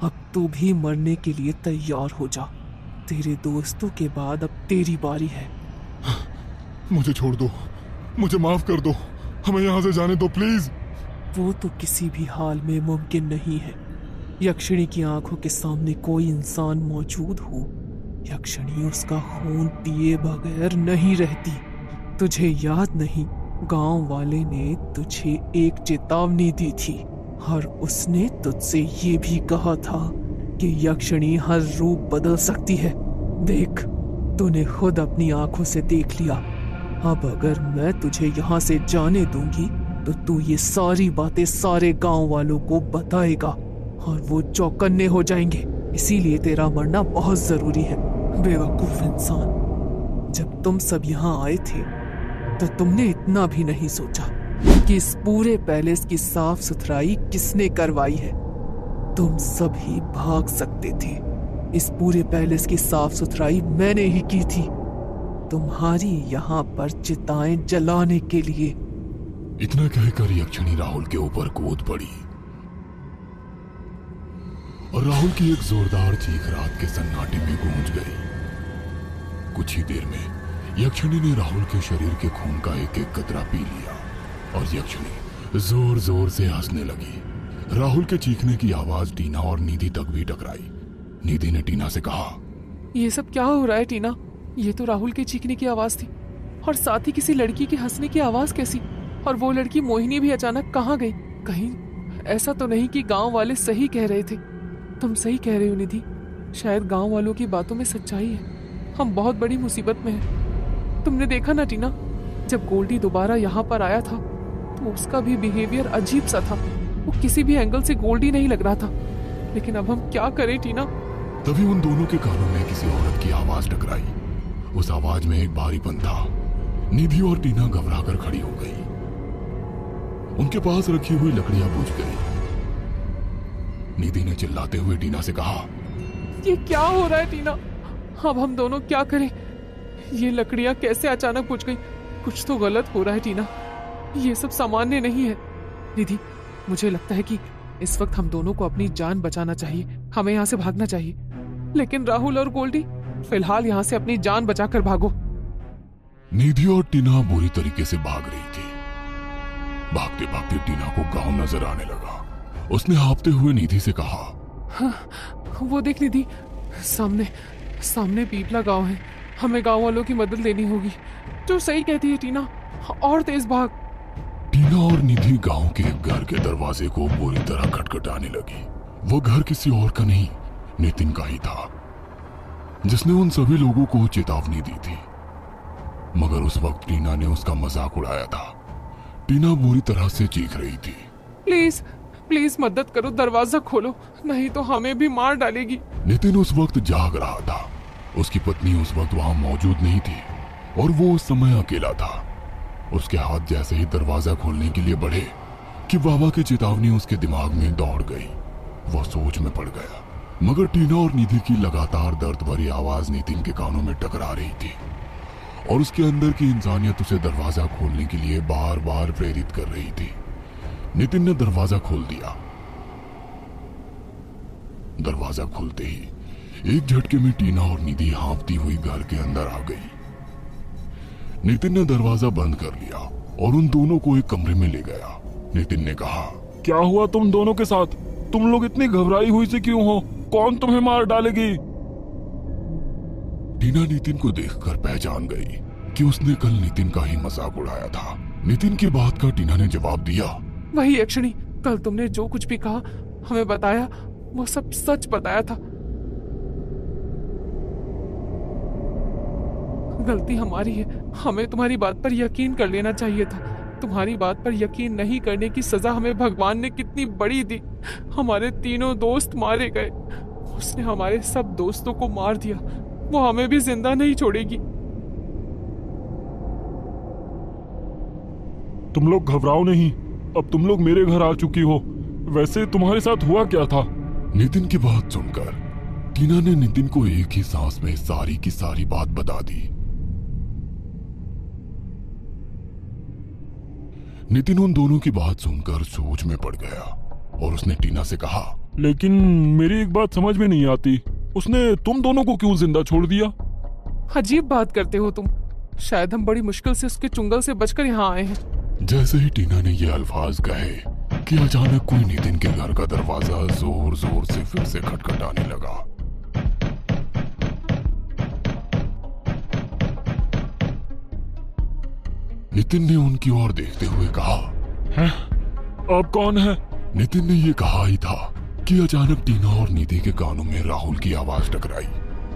अब तू भी मरने के लिए तैयार हो जा। तेरे दोस्तों के बाद अब तेरी बारी है। मुझे छोड़ दो, मुझे माफ कर दो, हमें यहाँ से जाने दो प्लीज। वो तो किसी भी हाल में मुमकिन नहीं है। यक्षिणी की आंखों के सामने कोई इंसान मौजूद हो, यक्षिणी उसका खून पिए बगैर नहीं रहती। तुझे याद नहीं, गांव वाले ने तुझे एक चेतावनी दी थी और उसने तुझसे ये भी कहा था कि यक्षिणी हर रूप बदल सकती है। देख, तूने खुद अपनी आंखों से देख लिया। अब अगर मैं तुझे यहाँ से जाने दूंगी तो तू ये सारी बातें सारे गांव वालों को बताएगा और वो चौकन्ने हो जाएंगे। इसीलिए तेरा मरना बहुत जरूरी है। बेवकूफ इंसान, जब तुम सब यहाँ आए थे तो तुमने इतना भी नहीं सोचा कि इस पूरे पैलेस की साफ सुथराई किसने करवाई है। तुम सभी भाग सकते थे, इस पूरे पैलेस की साफ सुथराई मैंने ही की थी, तुम्हारी यहाँ पर चिताएं जलाने के लिए। इतना कहकर यक्षिणी राहुल के ऊपर कूद पड़ी और राहुल की एक जोरदार चीख रात के सन्नाटे में गूंज गई। कुछ ही देर में यक्षिणी ने राहुल के शरीर के खून का एक एक कतरा पी लिया और यक्षिणी जोर जोर से हंसने लगी। राहुल के चीखने की आवाज टीना और निधि तक भी टकराई। निधि ने टीना से कहा, ये सब क्या हो रहा है टीना? ये तो राहुल के चीखने की आवाज थी और साथ ही किसी लड़की के हंसने की आवाज कैसी? और वो लड़की मोहिनी भी अचानक कहाँ गई? कहीं ऐसा तो नहीं कि गांव वाले सही कह रहे थे? तुम सही कह रहे हो निधि, शायद गांव वालों की बातों में सच्चाई है। हम बहुत बड़ी मुसीबत में हैं। तुमने देखा ना टीना, जब गोल्डी दोबारा यहाँ पर आया था तो उसका भी बिहेवियर अजीब सा था। वो किसी भी एंगल से गोल्डी नहीं लग रहा था। लेकिन अब हम क्या करें टीना? तभी उन दोनों के कानों में किसी औरत की आवाज टकराई। उस आवाज में एक भारीपन था। निधि और टीना घबरा कर खड़ी हो गई। उनके पास रखी हुई लकड़ियां बुझ गई। निधि ने चिल्लाते हुए टीना से कहा, ये क्या हो रहा है टीना? अब हम दोनों क्या करें? ये लकड़ियां कैसे अचानक बुझ गई? कुछ तो गलत हो रहा है टीना, ये सब सामान्य नहीं है। निधि, मुझे लगता है कि इस वक्त हम दोनों को अपनी जान बचाना चाहिए। हमें यहाँ से भागना चाहिए। लेकिन राहुल और गोल्डी, फिलहाल यहाँ से अपनी जान बचाकर भागो। निधि और टीना बुरी तरीके से भाग रही थी। भागते भागते टीना को गांव नजर आने लगा। उसने हाँफते हुए निधि से कहा, हाँ, वो देख निधि, सामने सामने पीपला गांव है। हमें गांव वालों की मदद लेनी होगी। जो सही कहती है टीना, और तेज भाग। टीना और निधि गांव के एक घर के दरवाजे को बुरी तरह खटखटाने लगी। वो घर किसी और का नहीं, नितिन का ही था, जिसने उन सभी लोगों को चेतावनी दी थी। मगर उस वक्त टीना ने उसका मजाक उड़ाया था। टीना बुरी तरह से चीख रही थी, प्लीज प्लीज मदद करो, दरवाजा खोलो, नहीं तो हमें भी मार डालेगी। नितिन उस वक्त जाग रहा था। उसकी पत्नी उस वक्त वहां मौजूद नहीं थी और वो उस समय अकेला था। उसके हाथ जैसे ही दरवाजा खोलने के लिए बढ़े कि बाबा की चेतावनी उसके दिमाग में दौड़ गई। वो सोच में पड़ गया। मगर टीना और निधि की लगातार दर्द भरी आवाज नितिन के कानों में टकरा रही थी और उसके अंदर की इंसानियत उसे दरवाजा खोलने के लिए बार बार प्रेरित कर रही थी। नितिन ने दरवाजा खोल दिया। दरवाजा खुलते ही एक झटके में टीना और निधि हाँफती हुई घर के अंदर आ गई। नितिन ने दरवाजा बंद कर लिया और उन दोनों को एक कमरे में ले गया। नितिन ने कहा, क्या हुआ तुम दोनों के साथ? तुम लोग इतनी घबराई हुई से क्यों हो? कौन तुम्हें मार डालेगी? टीना नितिन को देखकर पहचान गई कि उसने कल नितिन का ही मजाक उड़ाया था। नितिन की बात का टीना ने जवाब दिया, वही यक्षिणी, कल तुमने जो कुछ भी कहा, हमें बताया, वो सब सच बताया था। गलती हमारी है। हमें तुम्हारी बात पर यकीन कर लेना चाहिए था। तुम्हारी बात पर यकीन नहीं करने की सजा हमें भगवान ने कितनी बड़ी दी। हमारे तीनों दोस्त मारे गए। उसने हमारे सब दोस्तों को मार दिया। वो हमें भी जिंदा नहीं छोड़ेगी। तुम लोग घबराओ नहीं, अब तुम लोग मेरे घर आ चुकी हो। वैसे तुम्हारे साथ हुआ क्या था? नितिन की बात सुनकर टीना ने नितिन को एक ही सांस में सारी की सारी बात बता दी। नितिन उन दोनों की बात सुनकर सोच में पड़ गया और उसने टीना से कहा, लेकिन मेरी एक बात समझ में नहीं आती, उसने तुम दोनों को क्यों जिंदा छोड़ दिया? अजीब बात करते हो तुम। शायद हम बड़ी मुश्किल से उसके चुंगल से बचकर यहाँ आए हैं। जैसे ही टीना ने ये अल्फाज कहे कि अचानक कोई नितिन के घर का दरवाजा जोर जोर से फिर से खटखटाने लगा। नितिन ने उनकी ओर देखते हुए कहा, हैं? अब कौन है? नितिन ने ये कहा ही था कि अचानक टीना और निधि के कानों में राहुल की आवाज टकराई।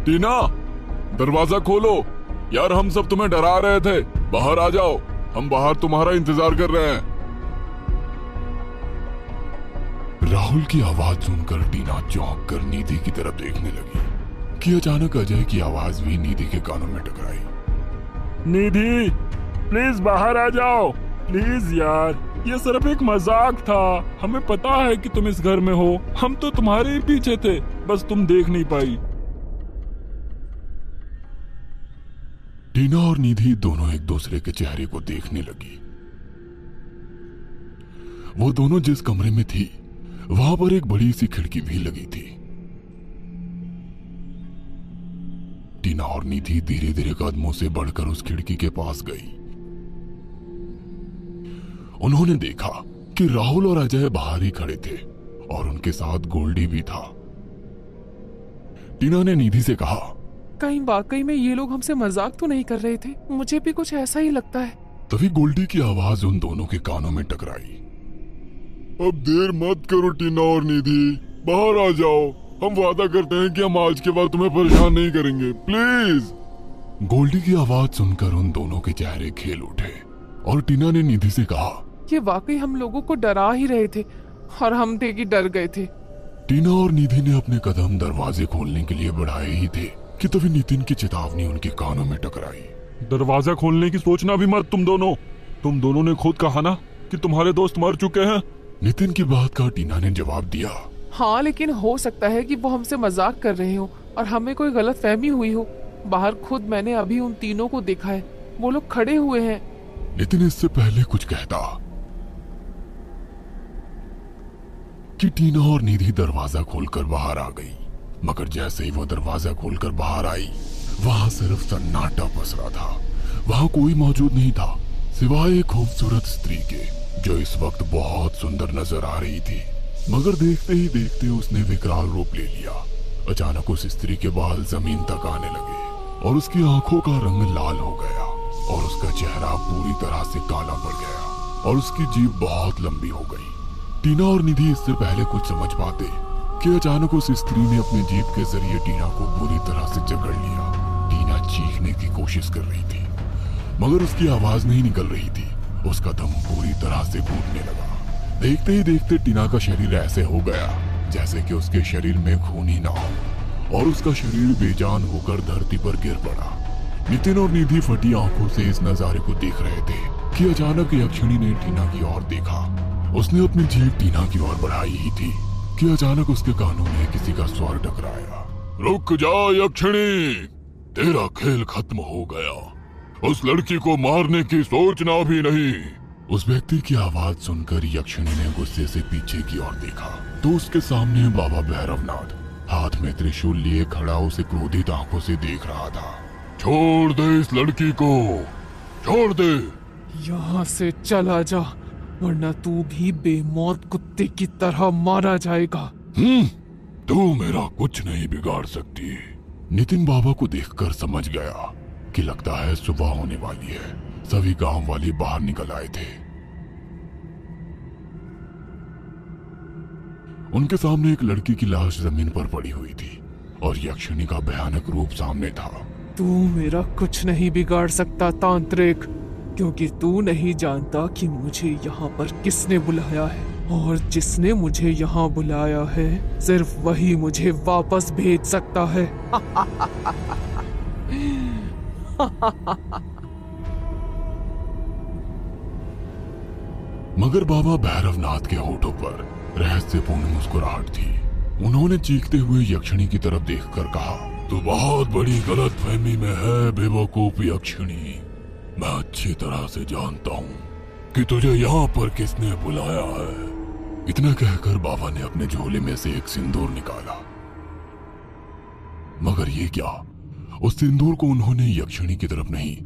टीना, दरवाजा खोलो यार, हम सब तुम्हें डरा रहे थे। बाहर आ जाओ, हम बाहर तुम्हारा इंतजार कर रहे हैं। राहुल की आवाज सुनकर टीना चौंक कर निधि की तरफ देखने लगी कि अचानक अजय की आवाज भी निधि के कानों में टकराई। निधि, प्लीज बाहर आ जाओ, प्लीज यार, ये सिर्फ एक मजाक था। हमें पता है कि तुम इस घर में हो, हम तो तुम्हारे ही पीछे थे, बस तुम देख नहीं पाई। टीना और निधि दोनों एक दूसरे के चेहरे को देखने लगी। वो दोनों जिस कमरे में थी वहां पर एक बड़ी सी खिड़की भी लगी थी। टीना और निधि धीरे धीरे कदमों से बढ़कर उस खिड़की के पास गई। उन्होंने देखा कि राहुल और अजय बाहर ही खड़े थे और उनके साथ गोल्डी भी था। टीना ने निधि से कहा, कहीं वाकई में ये लोग हमसे मजाक तो नहीं कर रहे थे? मुझे भी कुछ ऐसा ही लगता है। तभी गोल्डी की आवाज उन दोनों के कानों में टकराई। अब देर मत करो टीना और निधि, बाहर आ जाओ। हम वादा करते हैं कि हम आज के बाद तुम्हें परेशान नहीं करेंगे, प्लीज। गोल्डी की आवाज सुनकर उन दोनों के चेहरे खेल उठे और टीना ने निधि से कहा, ये वाकई हम लोगों को डरा ही रहे थे। और हम थे कि डर गए थे। टीना और निधि ने अपने कदम दरवाजे खोलने के लिए बढ़ाए ही थे कि तभी नितिन की चेतावनी उनके कानों में टकराई। दरवाजा खोलने की सोचना भी मत तुम दोनों ने खुद कहा ना कि तुम्हारे दोस्त मर चुके हैं। नितिन की बात का टीना ने जवाब दिया। हाँ, लेकिन हो सकता है कि वो हमसे मजाक कर रहे हो और हमें कोई गलत फहमी हुई हो। बाहर खुद मैंने अभी उन तीनों को देखा है, वो लोग खड़े हुए हैं। नितिन इससे पहले कुछ कहता कि टीना और निधि दरवाजा खोलकर बाहर आ गई, मगर जैसे ही वो दरवाजा खोलकर बाहर आई, वहां सिर्फ सन्नाटा पसरा था। वहां कोई मौजूद नहीं था सिवाय एक खूबसूरत स्त्री के, जो इस वक्त बहुत सुंदर नजर आ रही थी। मगर देखते ही देखते उसने विकराल रूप ले लिया। अचानक उस स्त्री के बाल जमीन तक आने लगे और उसकी आंखों का रंग लाल हो गया और उसका चेहरा पूरी तरह से काला पड़ गया और उसकी जीभ बहुत लंबी हो गई। टीना और निधि इससे पहले कुछ समझ पाते कि अचानक उस स्त्री ने अपनी जीभ के जरिए टीना को पूरी तरह से जकड़ लिया। टीना चीखने की कोशिश कर रही थी मगर उसकी आवाज नहीं निकल रही थी। उसका दम पूरी तरह से घूटने लगा। देखते ही देखते टीना का शरीर ऐसे हो गया जैसे कि उसके शरीर में खून ही ना हो और उसका शरीर बेजान होकर धरती पर गिर पड़ा। नितिन और निधि फटी आंखों से इस नजारे को देख रहे थे कि अचानक यक्षिणी ने टीना की ओर देखा। उसने अपनी जीभ टीना की ओर बढ़ाई ही थी कि अचानक उसके कानों में किसी का स्वर टकराया। रुक जा यक्षिणी, तेरा खेल खत्म हो गया। उस लड़की को मारने की सोचना भी नहीं। उस व्यक्ति की आवाज सुनकर यक्षिणी ने गुस्से से पीछे की ओर देखा तो उसके सामने बाबा भैरवनाथ हाथ में त्रिशूल लिए खड़ा उसे क्रोधित आंखों से देख रहा था। छोड़ दे इस लड़की को, छोड़ दे। यहाँ से चला जा, वरना तू भी बेमौत कुत्ते की तरह मारा जाएगा। तू मेरा कुछ नहीं बिगाड़ सकती। नितिन बाबा को देखकर समझ गया कि लगता है सुबह होने वाली है। सभी गांव वाले बाहर निकल आए थे। उनके सामने एक लड़की की लाश जमीन पर पड़ी हुई थी और यक्षिणी का भयानक रूप सामने था। तू मेरा कुछ नहीं बिगाड़ सकता तांत्रिक, क्योंकि तू नहीं जानता कि मुझे यहाँ पर किसने बुलाया है, और जिसने मुझे यहाँ बुलाया है सिर्फ वही मुझे वापस भेज सकता है। मगर बाबा भैरवनाथ के होठों पर रहस्यपूर्ण मुस्कुराहट थी। उन्होंने चीखते हुए यक्षिणी की तरफ देखकर कहा, तू बहुत बड़ी गलतफहमी में है बेवकूफ यक्षिणी। मैं अच्छी तरह से जानता हूँ कि तुझे यहाँ पर किसने बुलाया है। इतना कहकर बाबा ने अपने झोले में से एक सिंदूर निकाला। मगर ये क्या, उस सिंदूर को उन्होंने यक्षिणी की तरफ नहीं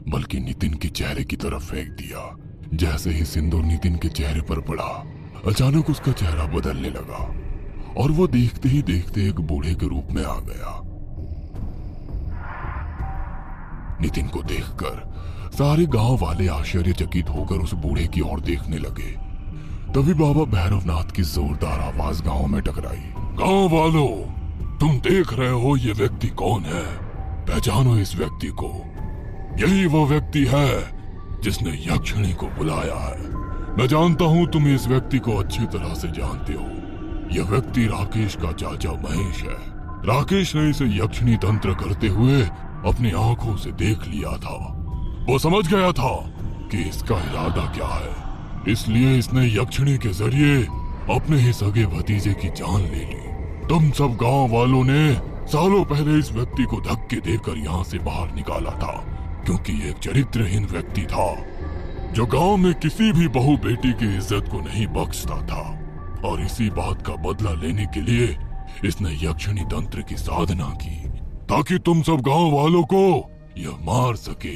बल्कि नितिन के चेहरे की तरफ फेंक दिया। जैसे ही सिंदूर नितिन के चेहरे पर पड़ा, अचानक उसका चेहरा बदलने लगा और वो देखते ही देखते एक बूढ़े के रूप में आ गया। नितिन को देखकर सारे गांव वाले आश्चर्यचकित होकर उस बूढ़े की ओर देखने लगे। तभी बाबा भैरवनाथ की जोरदार आवाज गांव में टकराई। गांव वालों, तुम देख रहे हो ये व्यक्ति कौन है? पहचानो इस व्यक्ति को। यही वो व्यक्ति है जिसने यक्षिणी को बुलाया है। मैं जानता हूँ तुम इस व्यक्ति को अच्छी तरह से जानते हो। यह व्यक्ति राकेश का चाचा महेश है। राकेश ने इसे यक्षिणी तंत्र करते हुए अपनी आंखों से देख लिया था। वो समझ गया था कि इसका इरादा क्या है, इसलिए इसने यक्षिणी के जरिए अपने ही सगे भतीजे की जान ले ली। तुम सब गांव वालों ने सालों पहले इस व्यक्ति को धक्के देकर यहाँ से बाहर निकाला था, क्योंकि ये एक चरित्रहीन व्यक्ति था जो गांव में किसी भी बहू बेटी की इज्जत को नहीं बख्शता था। और इसी बात का बदला लेने के लिए इसने यक्षिणी तंत्र की साधना की ताकि तुम सब गांव वालों को यह मार सके।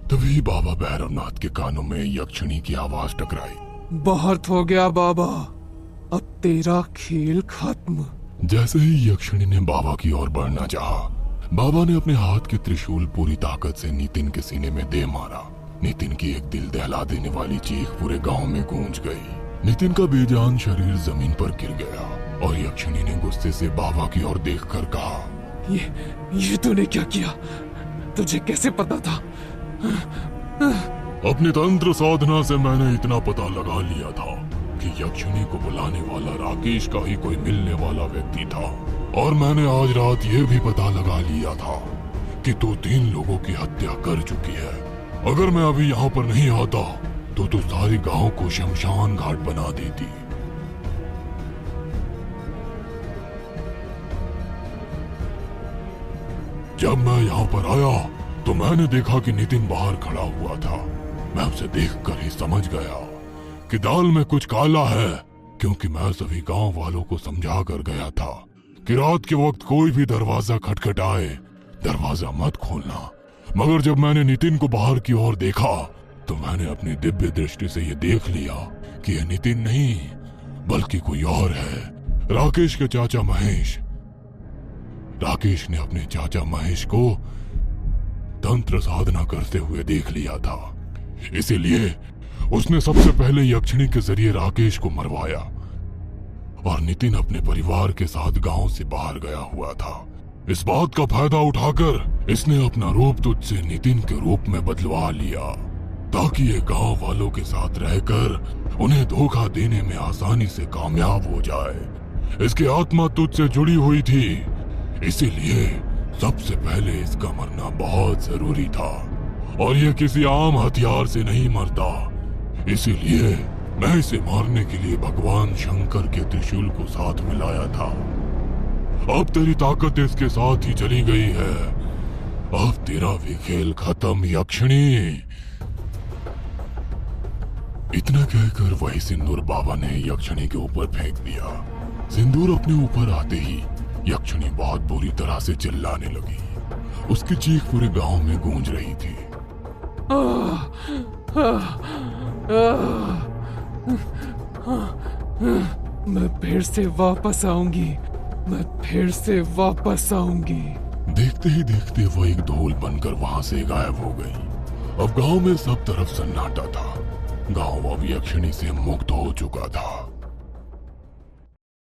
तभी बाबा भैरवनाथ के कानों में यक्षिणी की आवाज टकराई। बहुत हो गया बाबा, अब तेरा खेल खत्म। जैसे ही यक्षिणी ने बाबा की ओर बढ़ना चाहा, बाबा ने अपने हाथ के त्रिशूल पूरी ताकत से नितिन के सीने में दे मारा। नितिन की एक दिल दहला देने वाली चीख पूरे गांव में गूंज गई। नितिन का बेजान शरीर जमीन पर गिर गया और यक्षिणी ने गुस्से से बाबा की ओर देखकर कहा, ये तूने क्या किया? तुझे कैसे पता था? अपनी तंत्र साधना से मैंने इतना पता लगा लिया था कि यक्षिणी को बुलाने वाला राकेश का ही कोई मिलने वाला व्यक्ति था। और मैंने आज रात ये भी पता लगा लिया था कि तू 3 लोगों की हत्या कर चुकी है। अगर मैं अभी यहाँ पर नहीं आता तो तू सारे गांव को शमशान घाट बना देती। जब मैं यहाँ पर आया तो मैंने देखा कि नितिन बाहर खड़ा हुआ था। मैं उसे देखकर ही समझ गया कि दाल में कुछ काला है, क्योंकि मैं सभी गांव वालों को समझा कर गया था कि रात के वक्त कोई भी दरवाजा खटखटाए दरवाजा मत खोलना। मगर जब मैंने नितिन को बाहर की ओर देखा तो मैंने अपनी दिव्य दृष्टि से यह देख लिया कि यह नितिन नहीं बल्कि कोई और है, राकेश के चाचा महेश। राकेश ने अपने चाचा महेश को तंत्र साधना करते हुए देख लिया था, इसीलिए उसने सबसे पहले यक्षिणी के जरिए राकेश को मरवाया। और नितिन अपने परिवार के साथ गांव से बाहर गया हुआ था। इस बात का फायदा उठाकर इसने अपना रूप तुझसे नितिन के रूप में बदलवा लिया, ताकि ये गांव वालों के साथ रहकर उन्हें धोखा देने में आसानी से कामयाब हो जाए। इसकी आत्मा तुझसे जुड़ी हुई थी, इसीलिए सबसे पहले इसका मरना बहुत जरूरी था। और ये किसी आम हथियार से नहीं मरता, इसीलिए मैं इसे मारने के लिए भगवान शंकर के त्रिशूल को साथ मिलाया था। अब तेरी ताकत इसके साथ ही चली गई है। अब तेरा भी खेल खत्म यक्षिणी। इतना कहकर वही सिंदूर बाबा ने यक्षिणी के ऊपर फेंक दिया। सिंदूर अपने ऊपर आते ही यक्षिणी बहुत बुरी तरह से चिल्लाने लगी। उसकी चीख पूरे गांव में गूंज रही थी। मैं फिर से वापस आऊंगी, मैं फिर से वापस आऊंगी। देखते ही देखते वो एक धूल बनकर वहां से गायब हो गई। अब गांव में सब तरफ सन्नाटा था। गांव अब यक्षिणी से मुक्त हो चुका था।